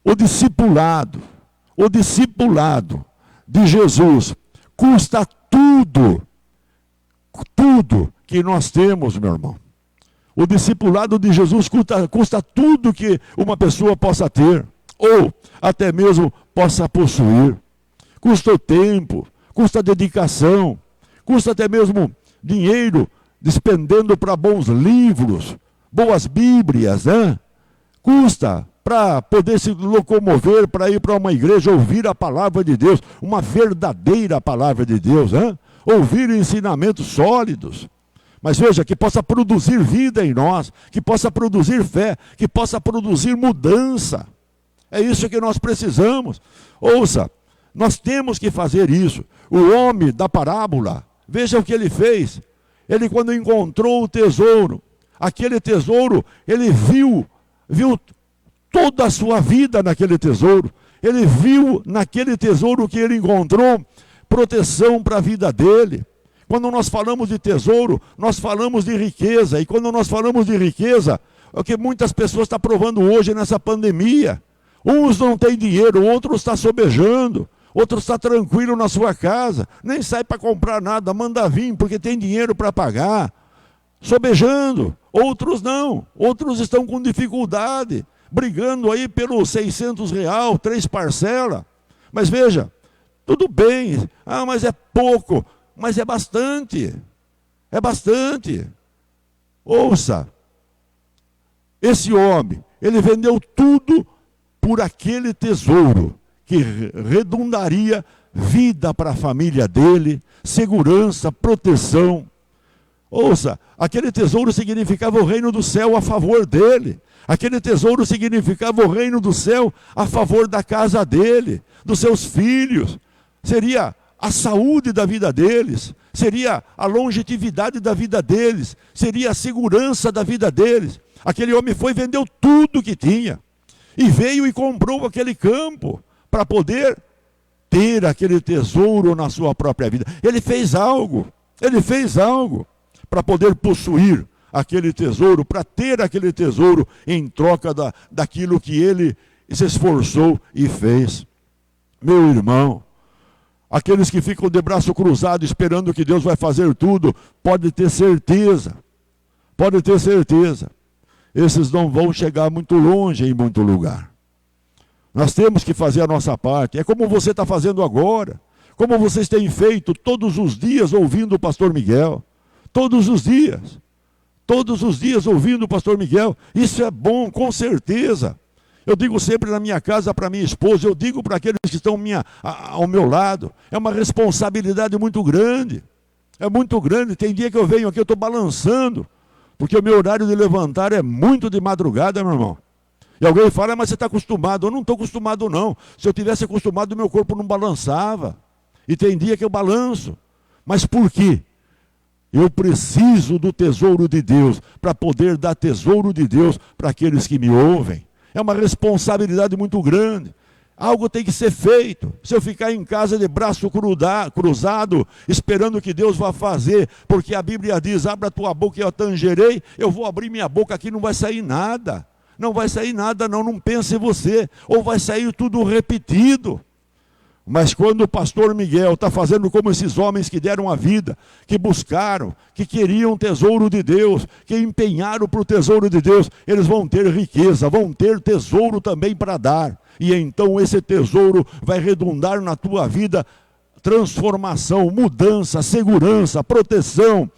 o discipulado de Jesus custa tudo que nós temos, meu irmão. O discipulado de Jesus custa tudo que uma pessoa possa ter, ou até mesmo possa possuir. Custa o tempo, custa a dedicação, custa até mesmo dinheiro, despendendo para bons livros, boas bíblias, né? Custa para poder se locomover, para ir para uma igreja, ouvir a palavra de Deus, uma verdadeira palavra de Deus, hein? Ouvir ensinamentos sólidos. Mas veja, que possa produzir vida em nós, que possa produzir fé, que possa produzir mudança. É isso que nós precisamos. Ouça, nós temos que fazer isso. O homem da parábola, veja o que ele fez. Ele, quando encontrou o tesouro, aquele tesouro, ele viu toda a sua vida naquele tesouro. Ele viu naquele tesouro que ele encontrou proteção para a vida dele. Quando nós falamos de tesouro, nós falamos de riqueza. E quando nós falamos de riqueza, é o que muitas pessoas estão provando hoje nessa pandemia. Uns não têm dinheiro, outros estão sobejando, outros estão tranquilo na sua casa, nem sai para comprar nada, manda vir porque tem dinheiro para pagar, sobejando. Outros não, outros estão com dificuldade, brigando aí pelos R$600, 3 parcelas. Mas veja, tudo bem, mas é pouco, mas é bastante, é bastante. Ouça, esse homem, ele vendeu tudo por aquele tesouro, que redundaria vida para a família dele, segurança, proteção. Ouça, aquele tesouro significava o reino do céu a favor dele. Aquele tesouro significava o reino do céu a favor da casa dele, dos seus filhos. Seria a saúde da vida deles, seria a longevidade da vida deles, seria a segurança da vida deles. Aquele homem foi e vendeu tudo que tinha, e veio e comprou aquele campo, para poder ter aquele tesouro na sua própria vida. Ele fez algo para poder possuir aquele tesouro, para ter aquele tesouro em troca daquilo que ele se esforçou e fez. Meu irmão, aqueles que ficam de braço cruzado esperando que Deus vai fazer tudo, pode ter certeza, esses não vão chegar muito longe em muito lugar. Nós temos que fazer a nossa parte. É como você está fazendo agora, como vocês têm feito todos os dias ouvindo o pastor Miguel. todos os dias ouvindo o pastor Miguel. Isso é bom, com certeza. Eu digo sempre na minha casa para minha esposa, eu digo para aqueles que estão ao meu lado, é uma responsabilidade muito grande. É muito grande. Tem dia que eu venho aqui, eu estou balançando, porque o meu horário de levantar é muito de madrugada, meu irmão. E alguém fala, mas você está acostumado. Eu não estou acostumado, não. Se eu tivesse acostumado, meu corpo não balançava. E tem dia que eu balanço. Mas por quê? Eu preciso do tesouro de Deus, para poder dar tesouro de Deus para aqueles que me ouvem. É uma responsabilidade muito grande. Algo tem que ser feito. Se eu ficar em casa de braço cruzado, esperando que Deus vá fazer, porque a Bíblia diz, abra a tua boca e eu tangerei, eu vou abrir minha boca aqui, não vai sair nada. Não vai sair nada, não pense em você. Ou vai sair tudo repetido. Mas quando o pastor Miguel está fazendo como esses homens que deram a vida, que buscaram, que queriam o tesouro de Deus, que empenharam para o tesouro de Deus, eles vão ter riqueza, vão ter tesouro também para dar. E então esse tesouro vai redundar na tua vida transformação, mudança, segurança, proteção.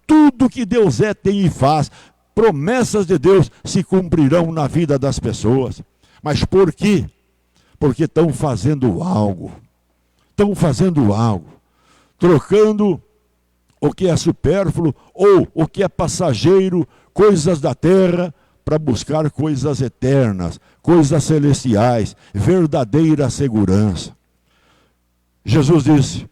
Tudo que Deus é, tem e faz. Promessas de Deus se cumprirão na vida das pessoas. Mas por quê? Porque estão fazendo algo. Estão fazendo algo. Trocando o que é supérfluo ou o que é passageiro, coisas da terra, para buscar coisas eternas, coisas celestiais, verdadeira segurança. Jesus disse,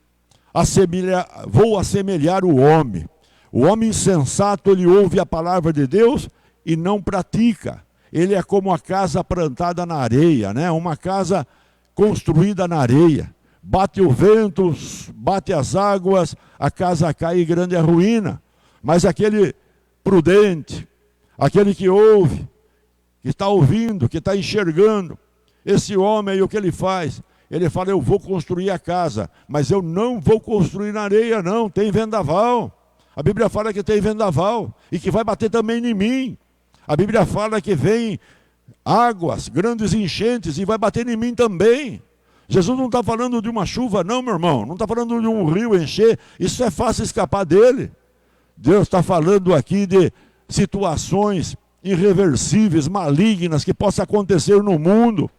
vou assemelhar o homem. O homem insensato, ele ouve a palavra de Deus e não pratica. Ele é como a casa plantada na areia, né? Uma casa construída na areia. Bate o vento, bate as águas, a casa cai e grande é a ruína. Mas aquele prudente, aquele que ouve, que está ouvindo, que está enxergando, esse homem, o que ele faz? Ele fala, eu vou construir a casa, mas eu não vou construir na areia não, tem vendaval. A Bíblia fala que tem vendaval e que vai bater também em mim. A Bíblia fala que vem águas, grandes enchentes e vai bater em mim também. Jesus não está falando de uma chuva não, meu irmão. Não está falando de um rio encher. Isso é fácil escapar dele. Deus está falando aqui de situações irreversíveis, malignas, que possam acontecer no mundo.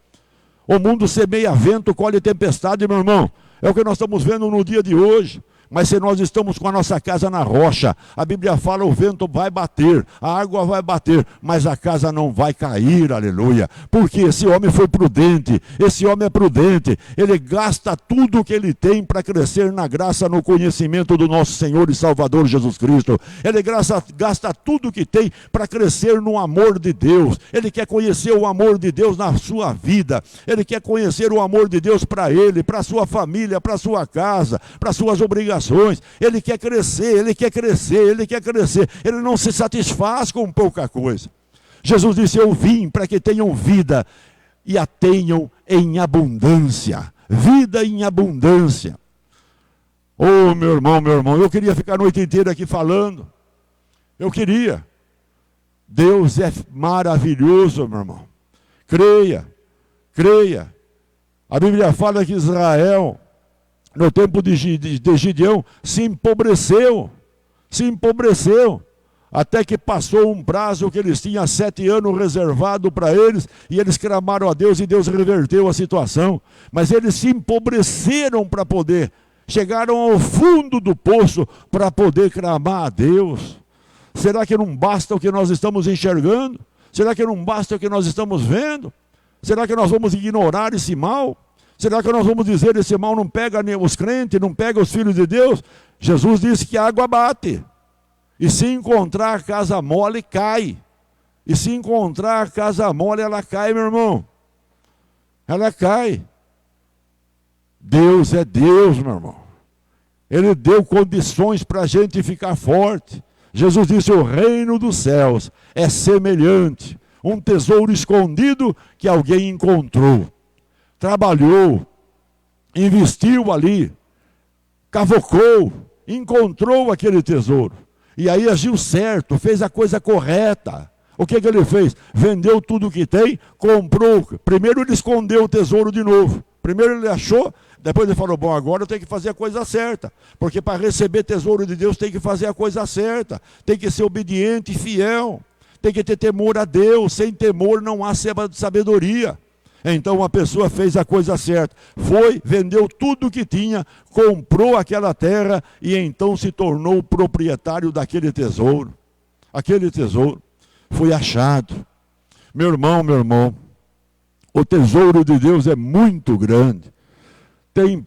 O mundo semeia vento, colhe tempestade, meu irmão. É o que nós estamos vendo no dia de hoje. Mas se nós estamos com a nossa casa na rocha, a Bíblia fala, o vento vai bater, a água vai bater, mas a casa não vai cair, aleluia. Porque esse homem foi prudente, esse homem é prudente, ele gasta tudo o que ele tem para crescer na graça, no conhecimento do nosso Senhor e Salvador Jesus Cristo. Ele gasta tudo o que tem para crescer no amor de Deus. Ele quer conhecer o amor de Deus na sua vida, ele quer conhecer o amor de Deus para ele, para a sua família, para a sua casa, para as suas obrigações. Ele quer crescer, ele quer crescer, ele quer crescer. Ele não se satisfaz com pouca coisa. Jesus disse, eu vim para que tenham vida e a tenham em abundância. Vida em abundância. Oh, meu irmão, eu queria ficar a noite inteira aqui falando. Eu queria. Deus é maravilhoso, meu irmão. Creia, creia. A Bíblia fala que Israel, no tempo de Gideão, se empobreceu, até que passou um prazo que eles tinham 7 anos reservado para eles, e eles clamaram a Deus e Deus reverteu a situação. Mas eles se empobreceram para poder, chegaram ao fundo do poço para poder clamar a Deus. Será que não basta o que nós estamos enxergando? Será que não basta o que nós estamos vendo? Será que nós vamos ignorar esse mal? Será que nós vamos dizer esse mal não pega os crentes, não pega os filhos de Deus? Jesus disse que a água bate. E se encontrar casa mole, cai. E se encontrar casa mole, ela cai, meu irmão. Ela cai. Deus é Deus, meu irmão. Ele deu condições para a gente ficar forte. Jesus disse, o reino dos céus é semelhante. Um tesouro escondido que alguém encontrou. Trabalhou, investiu ali, cavocou, encontrou aquele tesouro. E aí agiu certo, fez a coisa correta. O que ele fez? Vendeu tudo que tem, comprou. Primeiro ele escondeu o tesouro de novo. Primeiro ele achou, Depois ele falou, bom, agora eu tenho que fazer a coisa certa. Porque para receber tesouro de Deus tem que fazer a coisa certa. Tem que ser obediente e fiel. Tem que ter temor a Deus. Sem temor não há sabedoria. Então a pessoa fez a coisa certa. Foi, vendeu tudo o que tinha, comprou aquela terra e então se tornou o proprietário daquele tesouro. Aquele tesouro foi achado. Meu irmão, o tesouro de Deus é muito grande. Tem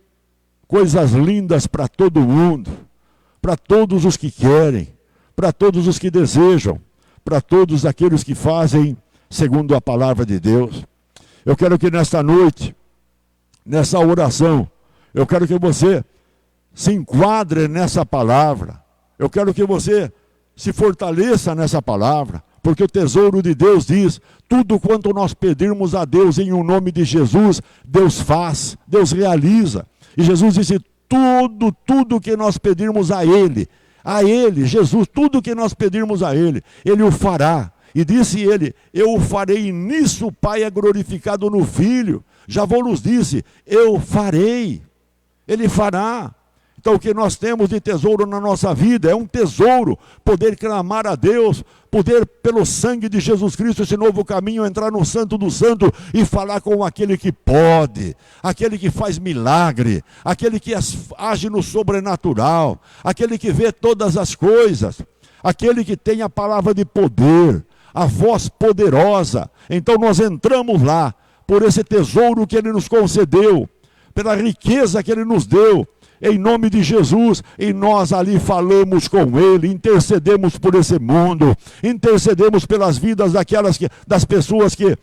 coisas lindas para todo mundo, para todos os que querem, para todos os que desejam, para todos aqueles que fazem segundo a palavra de Deus. Eu quero que nesta noite, nessa oração, eu quero que você se enquadre nessa palavra. Eu quero que você se fortaleça nessa palavra, porque o tesouro de Deus diz, tudo quanto nós pedirmos a Deus em o nome de Jesus, Deus faz, Deus realiza. E Jesus disse, tudo que nós pedirmos a Ele, Jesus, tudo que nós pedirmos a Ele o fará. E disse ele, eu o farei, e nisso o Pai é glorificado no Filho. Já vos disse, eu farei, Ele fará. Então o que nós temos de tesouro na nossa vida é um tesouro, poder clamar a Deus, poder pelo sangue de Jesus Cristo, esse novo caminho, entrar no Santo do Santo e falar com aquele que pode, aquele que faz milagre, aquele que age no sobrenatural, aquele que vê todas as coisas, aquele que tem a palavra de poder, a voz poderosa. Então nós entramos lá, por esse tesouro que Ele nos concedeu, pela riqueza que Ele nos deu, em nome de Jesus, e nós ali falamos com Ele, intercedemos por esse mundo, intercedemos pelas vidas das pessoas que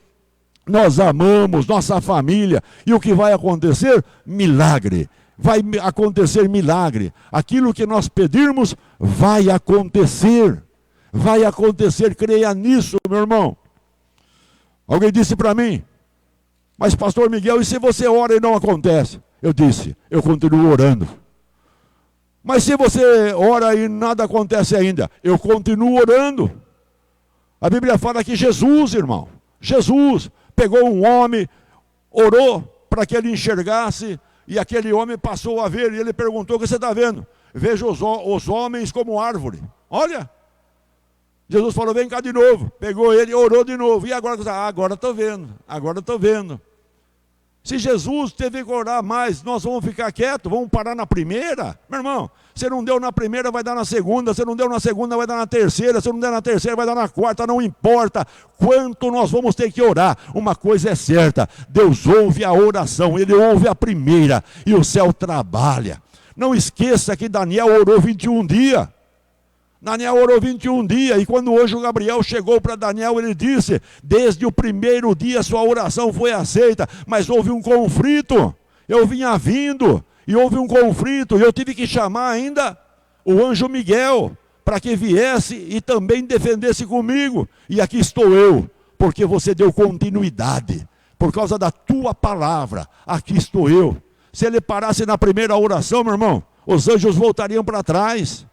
nós amamos, nossa família. E o que vai acontecer? Milagre. Vai acontecer milagre. Aquilo que nós pedirmos vai acontecer. Vai acontecer, creia nisso, meu irmão. Alguém disse para mim, mas pastor Miguel, e se você ora e não acontece? Eu disse, eu continuo orando. Mas se você ora e nada acontece ainda, eu continuo orando. A Bíblia fala que Jesus, irmão, Jesus pegou um homem, orou para que ele enxergasse, e aquele homem passou a ver, e ele perguntou, o que você está vendo? Vejo os homens como árvore. Olha, Jesus falou, vem cá de novo. Pegou ele, orou de novo. E agora estou vendo, agora estou vendo. Se Jesus teve que orar mais, nós vamos ficar quietos, vamos parar na primeira? Meu irmão, se não deu na primeira, vai dar na segunda, se não deu na segunda, vai dar na terceira, se não der na terceira, vai dar na quarta, não importa quanto nós vamos ter que orar. Uma coisa é certa, Deus ouve a oração, Ele ouve a primeira, e o céu trabalha. Não esqueça que Daniel orou 21 dias. Daniel orou 21 dias, e quando o anjo Gabriel chegou para Daniel, ele disse, desde o primeiro dia sua oração foi aceita, mas houve um conflito, eu vinha vindo, e houve um conflito, e eu tive que chamar ainda o anjo Miguel, para que viesse e também defendesse comigo, e aqui estou eu, porque você deu continuidade, por causa da tua palavra, aqui estou eu. Se ele parasse na primeira oração, meu irmão, os anjos voltariam para trás.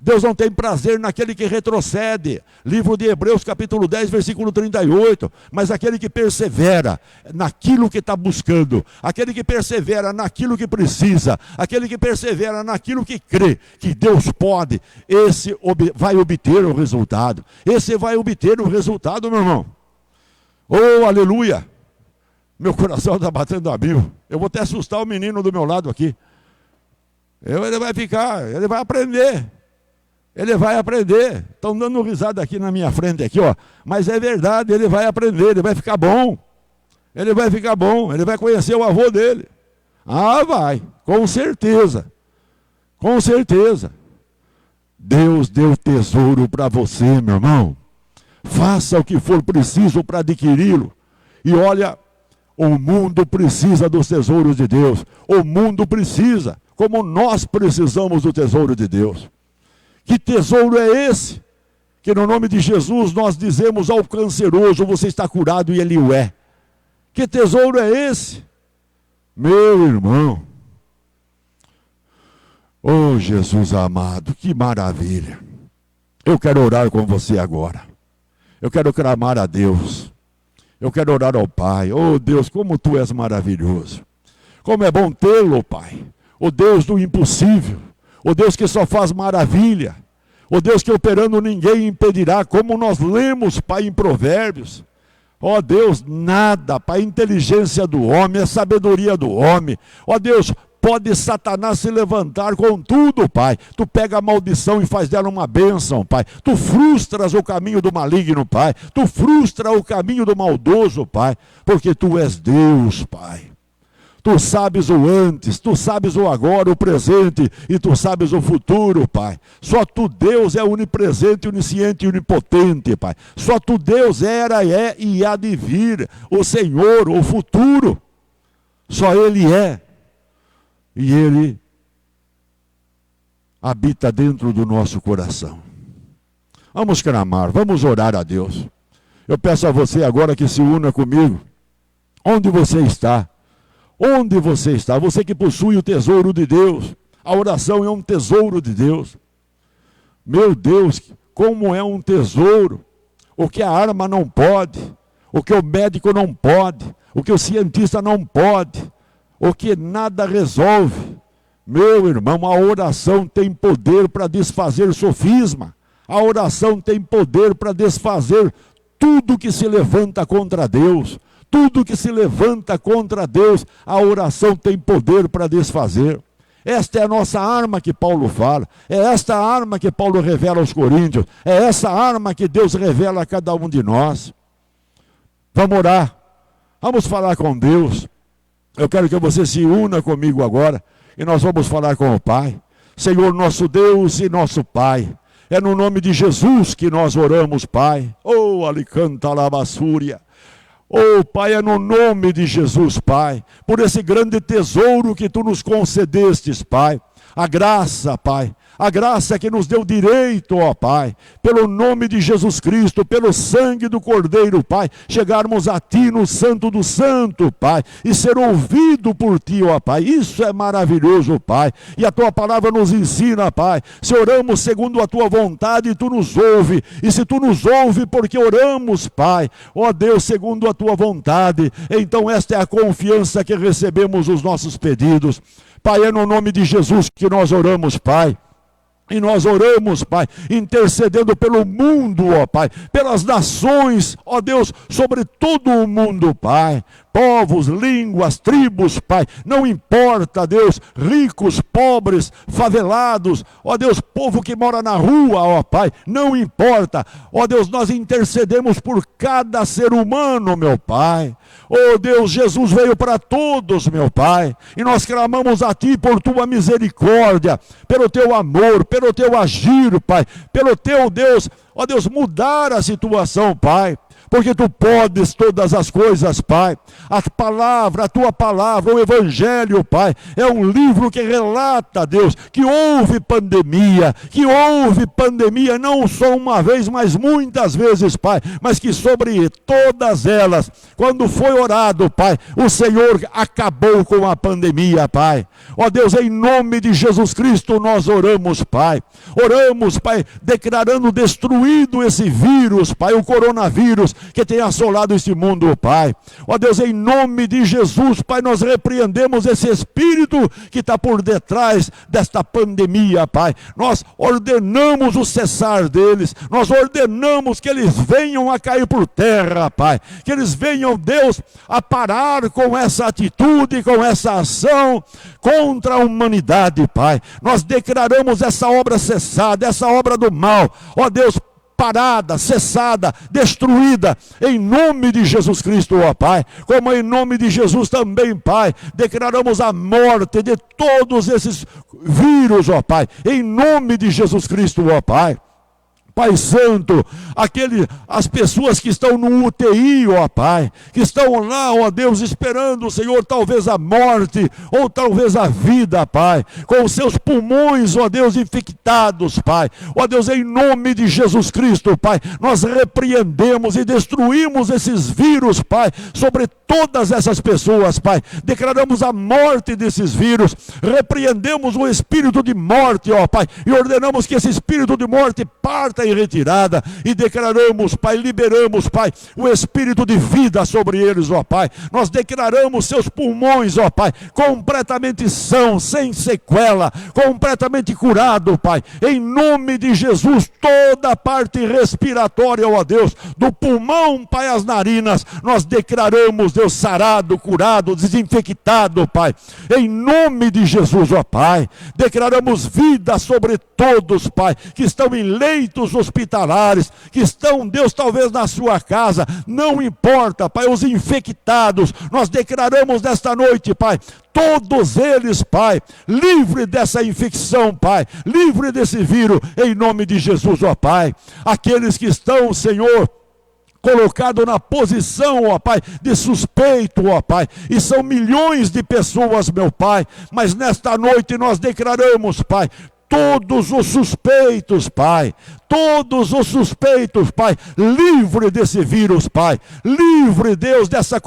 Deus não tem prazer naquele que retrocede. Livro de Hebreus, capítulo 10, versículo 38. Mas aquele que persevera naquilo que está buscando, aquele que persevera naquilo que precisa, aquele que persevera naquilo que crê que Deus pode, esse vai obter o resultado. Esse vai obter o resultado, meu irmão. Oh, aleluia! Meu coração está batendo a mil. Eu vou até assustar o menino do meu lado aqui. Ele vai aprender. Ele vai aprender. Estão dando risada aqui na minha frente, aqui, ó. Mas é verdade, ele vai aprender, ele vai ficar bom. Ele vai ficar bom, ele vai conhecer o avô dele. Ah, vai, com certeza. Com certeza. Deus deu tesouro para você, meu irmão. Faça o que for preciso para adquiri-lo. E olha, o mundo precisa dos tesouros de Deus. O mundo precisa. Como nós precisamos do tesouro de Deus. Que tesouro é esse? Que no nome de Jesus nós dizemos ao canceroso, você está curado, e ele o é. Que tesouro é esse? Meu irmão. Oh Jesus amado, que maravilha. Eu quero orar com você agora. Eu quero clamar a Deus. Eu quero orar ao Pai. Oh Deus, como Tu és maravilhoso. Como é bom tê-lo, Pai. O Deus do impossível. O Deus que só faz maravilha. O Deus que operando ninguém impedirá. Como nós lemos, Pai, em Provérbios. Ó Deus, nada, Pai, inteligência do homem, a sabedoria do homem. Ó Deus, pode Satanás se levantar com tudo, Pai. Tu pega a maldição e faz dela uma bênção, Pai. Tu frustras o caminho do maligno, Pai. Tu frustra o caminho do maldoso, Pai. Porque Tu és Deus, Pai. Tu sabes o antes, Tu sabes o agora, o presente, e Tu sabes o futuro, Pai. Só Tu, Deus, é onipresente, onisciente e onipotente, Pai. Só Tu, Deus, era, é e há de vir. O Senhor, o futuro. Só Ele é. E Ele habita dentro do nosso coração. Vamos clamar, vamos orar a Deus. Eu peço a você agora que se una comigo. Onde você está? Onde você está? Você que possui o tesouro de Deus. A oração é um tesouro de Deus. Meu Deus, como é um tesouro. O que a arma não pode, o que o médico não pode, o que o cientista não pode, o que nada resolve. Meu irmão, a oração tem poder para desfazer sofisma. A oração tem poder para desfazer tudo que se levanta contra Deus. Tudo que se levanta contra Deus, a oração tem poder para desfazer. Esta é a nossa arma que Paulo fala. É esta arma que Paulo revela aos Coríntios. É essa arma que Deus revela a cada um de nós. Vamos orar. Vamos falar com Deus. Eu quero que você se una comigo agora. E nós vamos falar com o Pai. Senhor, nosso Deus e nosso Pai. É no nome de Jesus que nós oramos, Pai. Oh, alicanta labassúria. Oh, Pai, é no nome de Jesus, Pai, por esse grande tesouro que Tu nos concedestes, Pai, a graça, Pai, a graça que nos deu direito, ó Pai, pelo nome de Jesus Cristo, pelo sangue do Cordeiro, Pai, chegarmos a Ti no Santo do Santo, Pai, e ser ouvido por Ti, ó Pai, isso é maravilhoso, Pai, e a Tua palavra nos ensina, Pai, se oramos segundo a Tua vontade, Tu nos ouve, e se Tu nos ouve porque oramos, Pai, ó Deus, segundo a Tua vontade, então esta é a confiança que recebemos os nossos pedidos. Pai, é no nome de Jesus que nós oramos, Pai. E nós oramos, Pai, intercedendo pelo mundo, ó Pai, pelas nações, ó Deus, sobre todo o mundo, Pai. Povos, línguas, tribos, Pai, não importa, Deus, ricos, pobres, favelados, ó Deus, povo que mora na rua, ó Pai, não importa, ó Deus, nós intercedemos por cada ser humano, meu Pai. Ó Deus, Jesus veio para todos, meu Pai, e nós clamamos a Ti por Tua misericórdia, pelo Teu amor, pelo Teu agir, Pai, pelo Teu, Deus, ó Deus, mudar a situação, Pai. Porque Tu podes todas as coisas, Pai. A palavra, a Tua palavra, o Evangelho, Pai, é um livro que relata, Deus, que houve pandemia, não só uma vez, mas muitas vezes, Pai, mas que sobre todas elas, quando foi orado, Pai, o Senhor acabou com a pandemia, Pai. Ó Deus, em nome de Jesus Cristo nós oramos, Pai. Oramos, Pai, declarando destruído esse vírus, Pai, o coronavírus, que tem assolado este mundo, Pai. Ó Deus, em nome de Jesus, Pai, nós repreendemos esse espírito que está por detrás desta pandemia, Pai. Nós ordenamos o cessar deles, nós ordenamos que eles venham a cair por terra, Pai. Que eles venham, Deus, a parar com essa atitude, com essa ação contra a humanidade, Pai. Nós declaramos essa obra cessada, essa obra do mal, ó Deus, parada, cessada, destruída, em nome de Jesus Cristo, ó Pai, como em nome de Jesus também, Pai, declaramos a morte de todos esses vírus, ó Pai, em nome de Jesus Cristo, ó Pai. Pai Santo, as pessoas que estão no UTI, ó Pai, que estão lá, ó Deus, esperando, Senhor, talvez a morte, ou talvez a vida, Pai, com os seus pulmões, ó Deus, infectados, Pai, ó Deus, em nome de Jesus Cristo, Pai, nós repreendemos e destruímos esses vírus, Pai, sobre todas essas pessoas, Pai, declaramos a morte desses vírus, repreendemos o espírito de morte, ó Pai, e ordenamos que esse espírito de morte parta em retirada, e declaramos, Pai, liberamos, Pai, o espírito de vida sobre eles, ó Pai. Nós declaramos seus pulmões, ó Pai, completamente são, sem sequela, completamente curado, Pai, em nome de Jesus. Toda a parte respiratória, ó Deus, do pulmão, Pai, as narinas, nós declaramos, Deus, sarado, curado, desinfectado, Pai, em nome de Jesus, ó Pai. Declaramos vida sobre todos, Pai, que estão em leitos hospitalares, que estão, Deus, talvez na sua casa, não importa, Pai, os infectados, nós declaramos nesta noite, Pai, todos eles, Pai, livre dessa infecção, Pai, livre desse vírus, em nome de Jesus, ó Pai. Aqueles que estão, Senhor, colocado na posição, ó Pai, de suspeito, ó Pai, e são milhões de pessoas, meu Pai, mas nesta noite nós declaramos, Pai, todos os suspeitos, Pai, todos os suspeitos, Pai, livre desse vírus, Pai, livre, Deus, dessa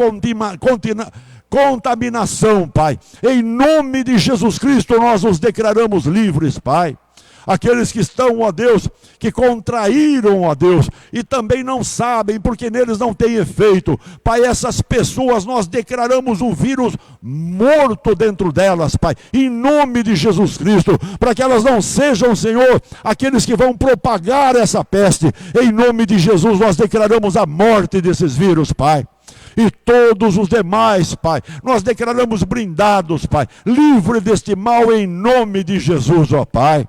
contaminação, Pai, em nome de Jesus Cristo nós os declaramos livres, Pai. Aqueles que estão, ó Deus, que contraíram, ó Deus, e também não sabem, porque neles não tem efeito, Pai, essas pessoas nós declaramos o vírus morto dentro delas, Pai, em nome de Jesus Cristo, para que elas não sejam, Senhor, aqueles que vão propagar essa peste, em nome de Jesus nós declaramos a morte desses vírus, Pai. E todos os demais, Pai, nós declaramos blindados, Pai, livre deste mal em nome de Jesus, ó Pai.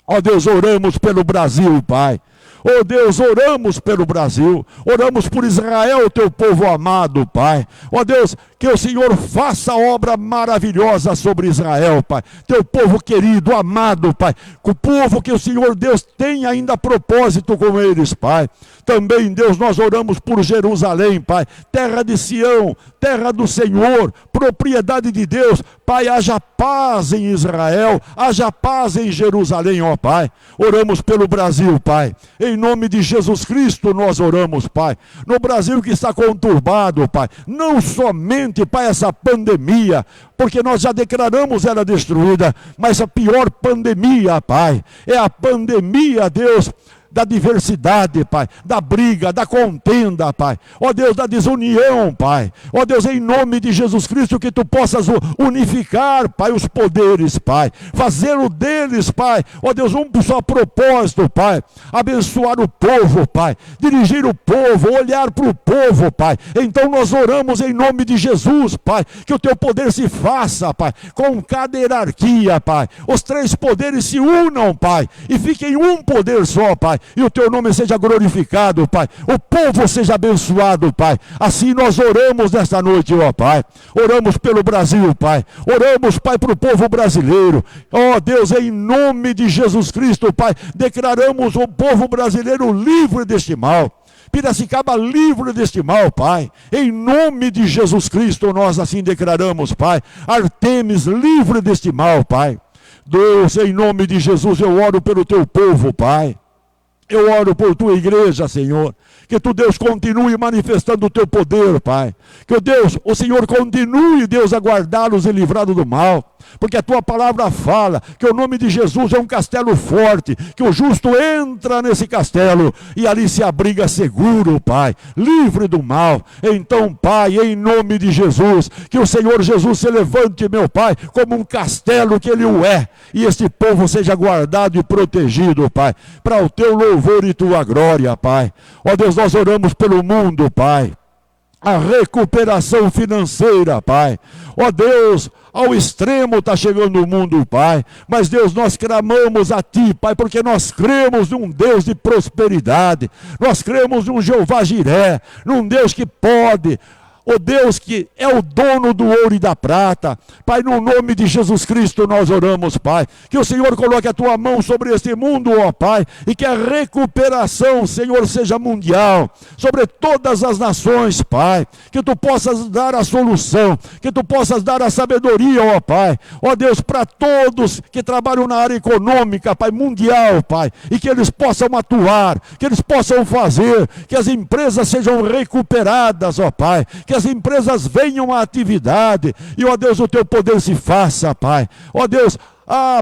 Ó Deus, oramos pelo Brasil, Pai. Ó Deus, oramos pelo Brasil, oramos por Israel, teu povo amado, Pai. Ó Deus, que o Senhor faça obra maravilhosa sobre Israel, Pai. Teu povo querido, amado, Pai. O povo que o Senhor Deus tem ainda propósito com eles, Pai. Também, Deus, nós oramos por Jerusalém, Pai. Terra de Sião, terra do Senhor, propriedade de Deus. Pai, haja paz em Israel, haja paz em Jerusalém, ó Pai. Oramos pelo Brasil, Pai. Em nome de Jesus Cristo nós oramos, Pai. No Brasil que está conturbado, Pai. Não somente, Pai, essa pandemia, porque nós já declaramos ela destruída, mas a pior pandemia, Pai, é a pandemia, Deus, da diversidade, Pai, da briga, da contenda, Pai, ó Deus, da desunião, Pai, ó Deus, em nome de Jesus Cristo, que Tu possas unificar, Pai, os poderes, Pai, fazê-lo deles, Pai, ó Deus, um só propósito, Pai, abençoar o povo, Pai, dirigir o povo, olhar para o povo, Pai. Então nós oramos em nome de Jesus, Pai, que o Teu poder se faça, Pai, com cada hierarquia, Pai, os três poderes se unam, Pai, e fiquem um poder só, Pai, e o Teu nome seja glorificado, Pai, o povo seja abençoado, Pai. Assim nós oramos nesta noite, ó Pai, oramos pelo Brasil, Pai, oramos, Pai, para o povo brasileiro, ó Deus, em nome de Jesus Cristo, Pai, declaramos o povo brasileiro livre deste mal, Piracicaba livre deste mal, Pai, em nome de Jesus Cristo nós assim declaramos, Pai, Artemis livre deste mal, Pai. Deus, em nome de Jesus eu oro pelo Teu povo, Pai. Eu oro por Tua igreja, Senhor, que Tu, Deus, continue manifestando o Teu poder, Pai, que Deus, o Senhor continue, Deus, a guardá-los e livrá-los do mal, porque a Tua palavra fala que o nome de Jesus é um castelo forte, que o justo entra nesse castelo e ali se abriga seguro, Pai, livre do mal. Então, Pai, em nome de Jesus, que o Senhor Jesus se levante, meu Pai, como um castelo que Ele o é, e este povo seja guardado e protegido, Pai, para o Teu louvor e Tua glória, Pai. Ó Deus, nós oramos pelo mundo, Pai, a recuperação financeira, Pai. Ó Deus, ao extremo está chegando o mundo, Pai, mas Deus, nós clamamos a Ti, Pai, porque nós cremos num Deus de prosperidade, nós cremos num Jeová Jiré, num Deus que pode, o Deus que é o dono do ouro e da prata. Pai, no nome de Jesus Cristo nós oramos, Pai, que o Senhor coloque a Tua mão sobre este mundo, ó Pai, e que a recuperação, Senhor, seja mundial, sobre todas as nações, Pai, que Tu possas dar a solução, que Tu possas dar a sabedoria, ó Pai, ó Deus, para todos que trabalham na área econômica, Pai, mundial, Pai, e que eles possam atuar, que eles possam fazer, que as empresas sejam recuperadas, ó Pai, que as empresas venham à atividade, e ó Deus, o Teu poder se faça, Pai, ó Deus,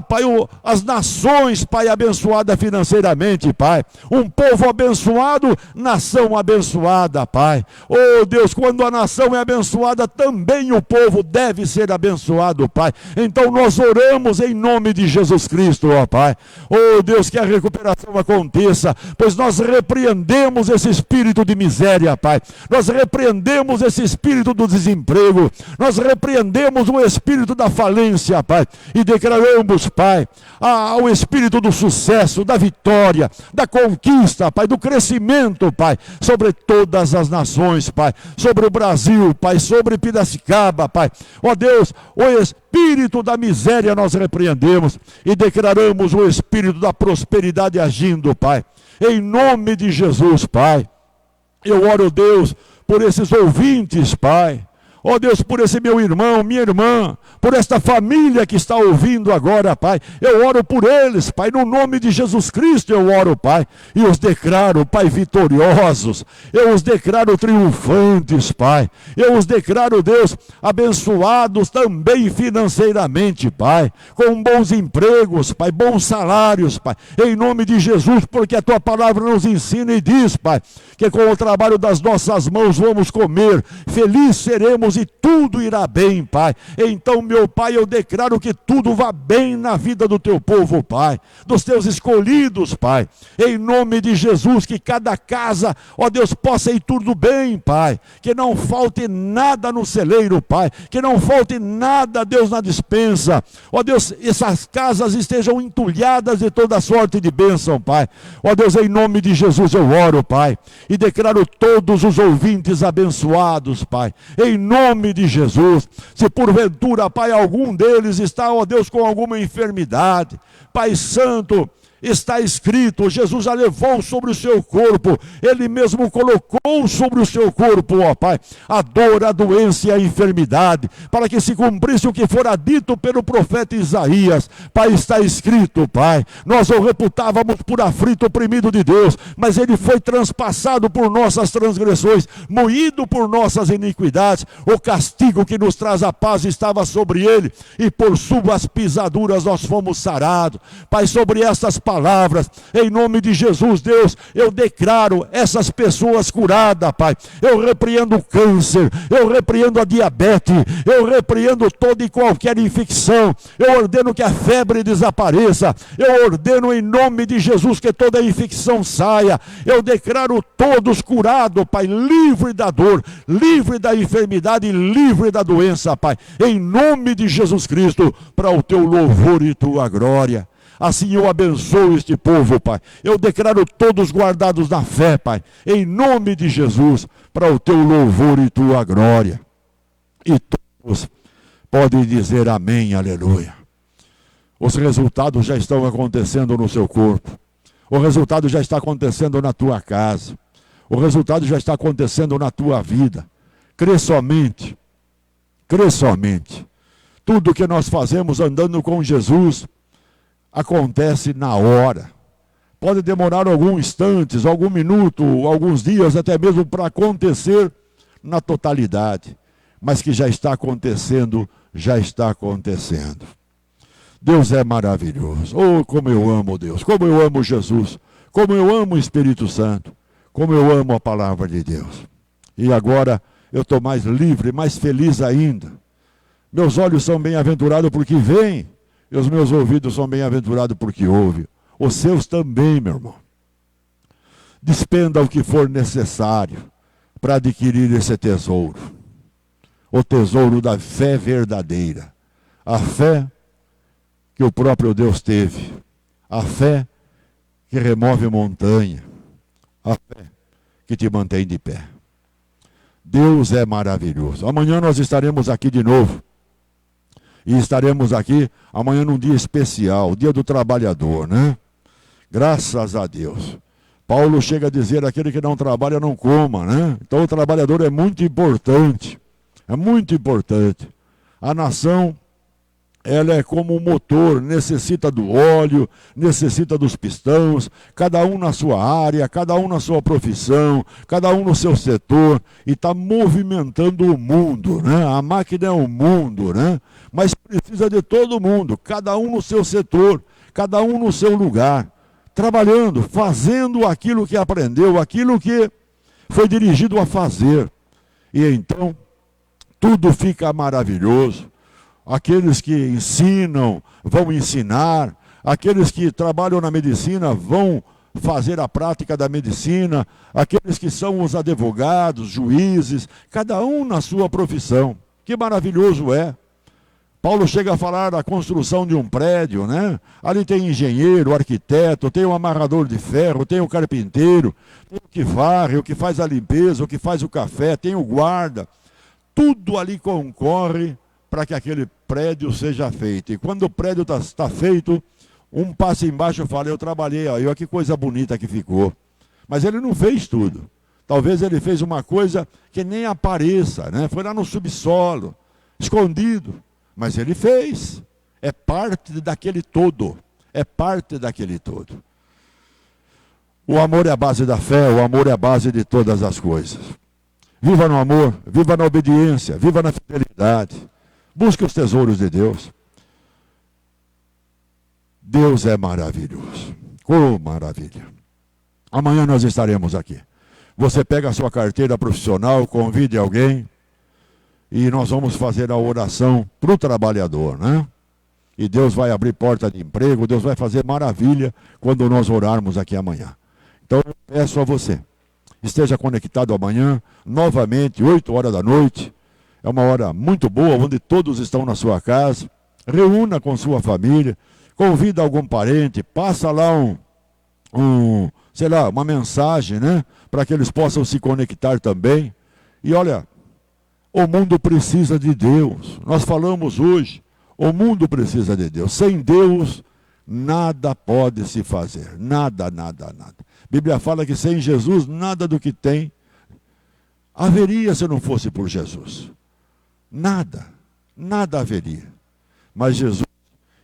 Pai, as nações, Pai, abençoada financeiramente, Pai. Um povo abençoado, nação abençoada, Pai. Oh Deus, quando a nação é abençoada, também o povo deve ser abençoado, Pai. Então nós oramos em nome de Jesus Cristo, ó Pai. Oh Deus, que a recuperação aconteça, pois nós repreendemos esse espírito de miséria, Pai. Nós repreendemos esse espírito do desemprego. Nós repreendemos o espírito da falência, Pai. E declaramos, Pai, o espírito do sucesso, da vitória, da conquista, Pai, do crescimento, Pai, sobre todas as nações, Pai, sobre o Brasil, Pai, sobre Piracicaba, Pai. Ó Deus, o espírito da miséria nós repreendemos e declaramos o espírito da prosperidade agindo, Pai. Em nome de Jesus, Pai. Eu oro, Deus, por esses ouvintes, Pai. Ó Deus, por esse meu irmão, minha irmã, por esta família que está ouvindo agora, Pai. Eu oro por eles, Pai, no nome de Jesus Cristo eu oro, Pai. E os declaro, Pai, vitoriosos. Eu os declaro triunfantes, Pai. Eu os declaro, Deus, abençoados também financeiramente, Pai. Com bons empregos, Pai, bons salários, Pai. Em nome de Jesus, porque a Tua palavra nos ensina e diz, Pai, que com o trabalho das nossas mãos vamos comer. Feliz seremos e tudo irá bem, Pai. Então, meu Pai, eu declaro que tudo vá bem na vida do Teu povo, Pai, dos Teus escolhidos, Pai, em nome de Jesus, que cada casa, ó Deus, possa ir tudo bem, Pai, que não falte nada no celeiro, Pai, que não falte nada, Deus, na despensa, ó Deus, essas casas estejam entulhadas de toda sorte de bênção, Pai, ó Deus, em nome de Jesus eu oro, Pai, e declaro todos os ouvintes abençoados, Pai, em nome de Jesus. Se porventura, Pai, algum deles está, ó Deus, com alguma enfermidade, Pai Santo, está escrito, Jesus já levou sobre o seu corpo, Ele mesmo colocou sobre o seu corpo, ó Pai, a dor, a doença e a enfermidade, para que se cumprisse o que fora dito pelo profeta Isaías. Pai, está escrito, Pai, nós o reputávamos por aflito, oprimido de Deus, mas Ele foi transpassado por nossas transgressões, moído por nossas iniquidades, o castigo que nos traz a paz estava sobre Ele, e por suas pisaduras nós fomos sarados. Pai, sobre essas palavras, em nome de Jesus, Deus, eu declaro essas pessoas curadas, Pai. Eu repreendo o câncer, eu repreendo a diabetes, eu repreendo toda e qualquer infecção, eu ordeno que a febre desapareça, eu ordeno em nome de Jesus que toda infecção saia, eu declaro todos curados, Pai, livre da dor, livre da enfermidade, livre da doença, Pai, em nome de Jesus Cristo, para o Teu louvor e Tua glória. Assim eu abençoo este povo, Pai. Eu declaro todos guardados na fé, Pai, em nome de Jesus, para o Teu louvor e Tua glória. E todos podem dizer amém, aleluia. Os resultados já estão acontecendo no seu corpo. O resultado já está acontecendo na tua casa. O resultado já está acontecendo na tua vida. Crê somente. Crê somente. Tudo que nós fazemos andando com Jesus acontece na hora. Pode demorar alguns instantes, algum minuto, alguns dias, até mesmo para acontecer na totalidade. Mas que já está acontecendo, já está acontecendo. Deus é maravilhoso. Oh, como eu amo Deus, como eu amo Jesus, como eu amo o Espírito Santo, como eu amo a palavra de Deus. E agora eu estou mais livre, mais feliz ainda. Meus olhos são bem-aventurados porque veem, e os meus ouvidos são bem-aventurados porque ouvem. Os seus também, meu irmão. Despenda o que for necessário para adquirir esse tesouro. O tesouro da fé verdadeira. A fé que o próprio Deus teve. A fé que remove montanha. A fé que te mantém de pé. Deus é maravilhoso. Amanhã nós estaremos aqui de novo. E estaremos aqui amanhã num dia especial, dia do trabalhador, né? Graças a Deus. Paulo chega a dizer, aquele que não trabalha não coma, né? Então o trabalhador é muito importante. É muito importante. A nação ela é como um motor, necessita do óleo, necessita dos pistões, cada um na sua área, cada um na sua profissão, cada um no seu setor, e está movimentando o mundo, né? A máquina é o mundo, né? Mas precisa de todo mundo, cada um no seu setor, cada um no seu lugar, trabalhando, fazendo aquilo que aprendeu, aquilo que foi dirigido a fazer. E então, tudo fica maravilhoso. Aqueles que ensinam vão ensinar, aqueles que trabalham na medicina vão fazer a prática da medicina, aqueles que são os advogados, juízes, cada um na sua profissão. Que maravilhoso é! Paulo chega a falar da construção de um prédio, né? Ali tem engenheiro, arquiteto, tem o amarrador de ferro, tem o carpinteiro, tem o que varre, o que faz a limpeza, o que faz o café, tem o guarda. Tudo ali concorre para que aquele prédio seja feito. E quando o prédio está feito, um passa embaixo e fala, eu trabalhei, olha que coisa bonita que ficou. Mas ele não fez tudo. Talvez ele fez uma coisa que nem apareça, né? Foi lá no subsolo, escondido. Mas ele fez. É parte daquele todo. É parte daquele todo. O amor é a base da fé, o amor é a base de todas as coisas. Viva no amor, viva na obediência, viva na fidelidade. Busque os tesouros de Deus. Deus é maravilhoso. Oh, maravilha. Amanhã nós estaremos aqui. Você pega a sua carteira profissional, convide alguém e nós vamos fazer a oração para o trabalhador, né? E Deus vai abrir porta de emprego, Deus vai fazer maravilha quando nós orarmos aqui amanhã. Então eu peço a você, esteja conectado amanhã, novamente, 8 horas da noite. É uma hora muito boa, onde todos estão na sua casa. Reúna com sua família, convida algum parente, passa lá uma mensagem, né? Para que eles possam se conectar também. E olha, o mundo precisa de Deus. Nós falamos hoje, o mundo precisa de Deus. Sem Deus, nada pode se fazer. Nada, nada, nada. A Bíblia fala que sem Jesus, nada do que tem haveria se não fosse por Jesus. Nada, nada haveria. Mas Jesus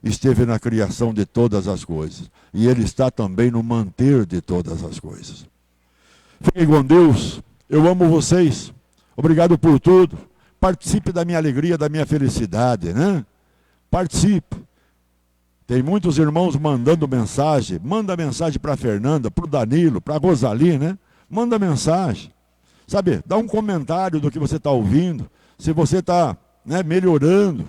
esteve na criação de todas as coisas. E Ele está também no manter de todas as coisas. Fiquem com Deus. Eu amo vocês. Obrigado por tudo. Participe da minha alegria, da minha felicidade, né? Participe. Tem muitos irmãos mandando mensagem. Manda mensagem para a Fernanda, para o Danilo, para a Rosali, né? Manda mensagem. Sabe, dá um comentário do que você está ouvindo. Se você está, né, melhorando,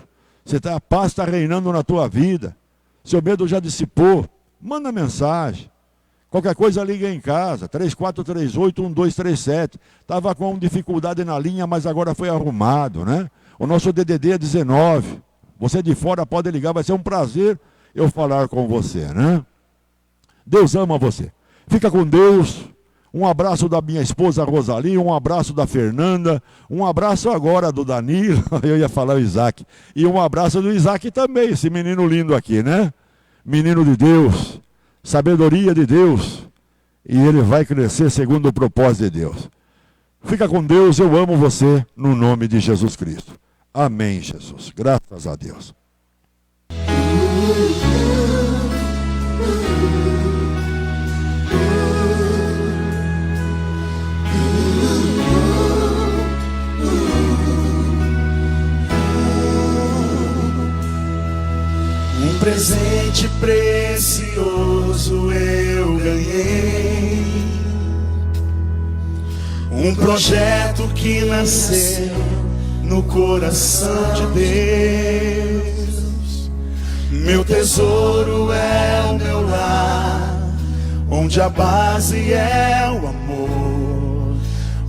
a paz está reinando na tua vida, seu medo já dissipou, manda mensagem. Qualquer coisa liga em casa, 3438-1237. Estava com dificuldade na linha, mas agora foi arrumado, né? O nosso DDD é 19. Você de fora pode ligar, vai ser um prazer eu falar com você, né? Deus ama você. Fica com Deus. Um abraço da minha esposa Rosali, um abraço da Fernanda, um abraço agora do Danilo, eu ia falar o Isaac, e um abraço do Isaac também, esse menino lindo aqui, né? Menino de Deus, sabedoria de Deus, e ele vai crescer segundo o propósito de Deus. Fica com Deus, eu amo você, no nome de Jesus Cristo. Amém, Jesus. Graças a Deus. Um presente precioso eu ganhei, um projeto que nasceu no coração de Deus. Meu tesouro é o meu lar, onde a base é o amor,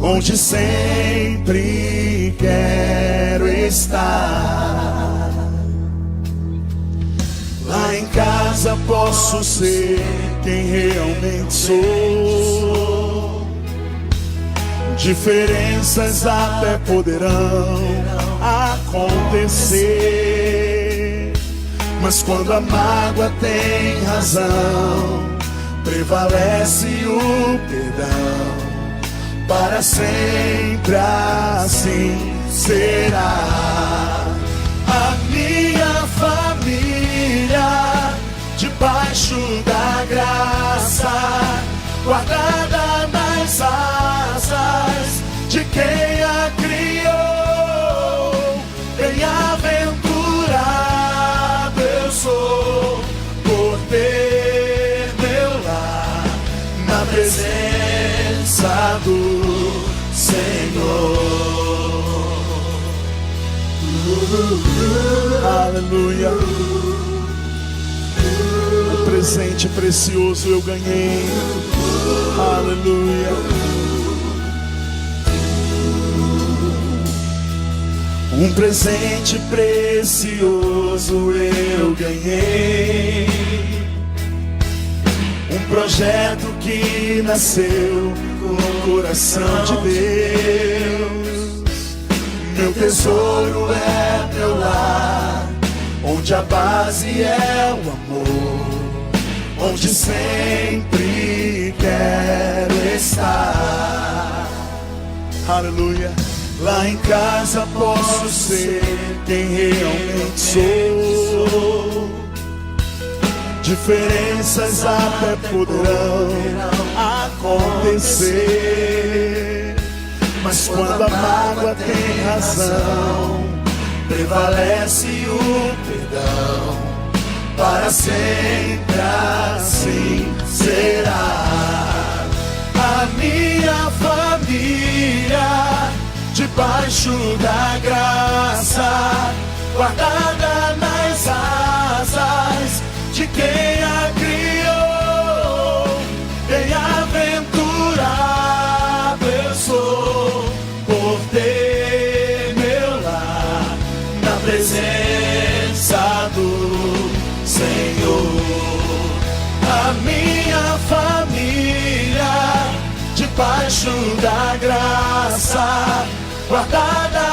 onde sempre quero estar. Lá em casa posso ser quem realmente sou. Diferenças até poderão acontecer, mas quando a mágoa tem razão, prevalece o perdão. Para sempre assim será. A minha família guardada nas asas de quem a criou. Bem-aventurado eu sou por ter meu lar na presença do Senhor. Aleluia. Um presente precioso eu ganhei. Aleluia. Um presente precioso eu ganhei. Um projeto que nasceu no coração de Deus. Meu tesouro é meu lar, onde a base é o amor, onde sempre quero estar. Aleluia. Lá em casa posso ser quem realmente sou. Diferenças até poderão acontecer, mas quando a mágoa tem razão, prevalece o perdão. Para sempre assim será. A minha família debaixo da graça, guardada nas asas de quem a criou. Bem-aventurado eu sou por ter meu lar na presença do Senhor. A minha família debaixo da graça, guardada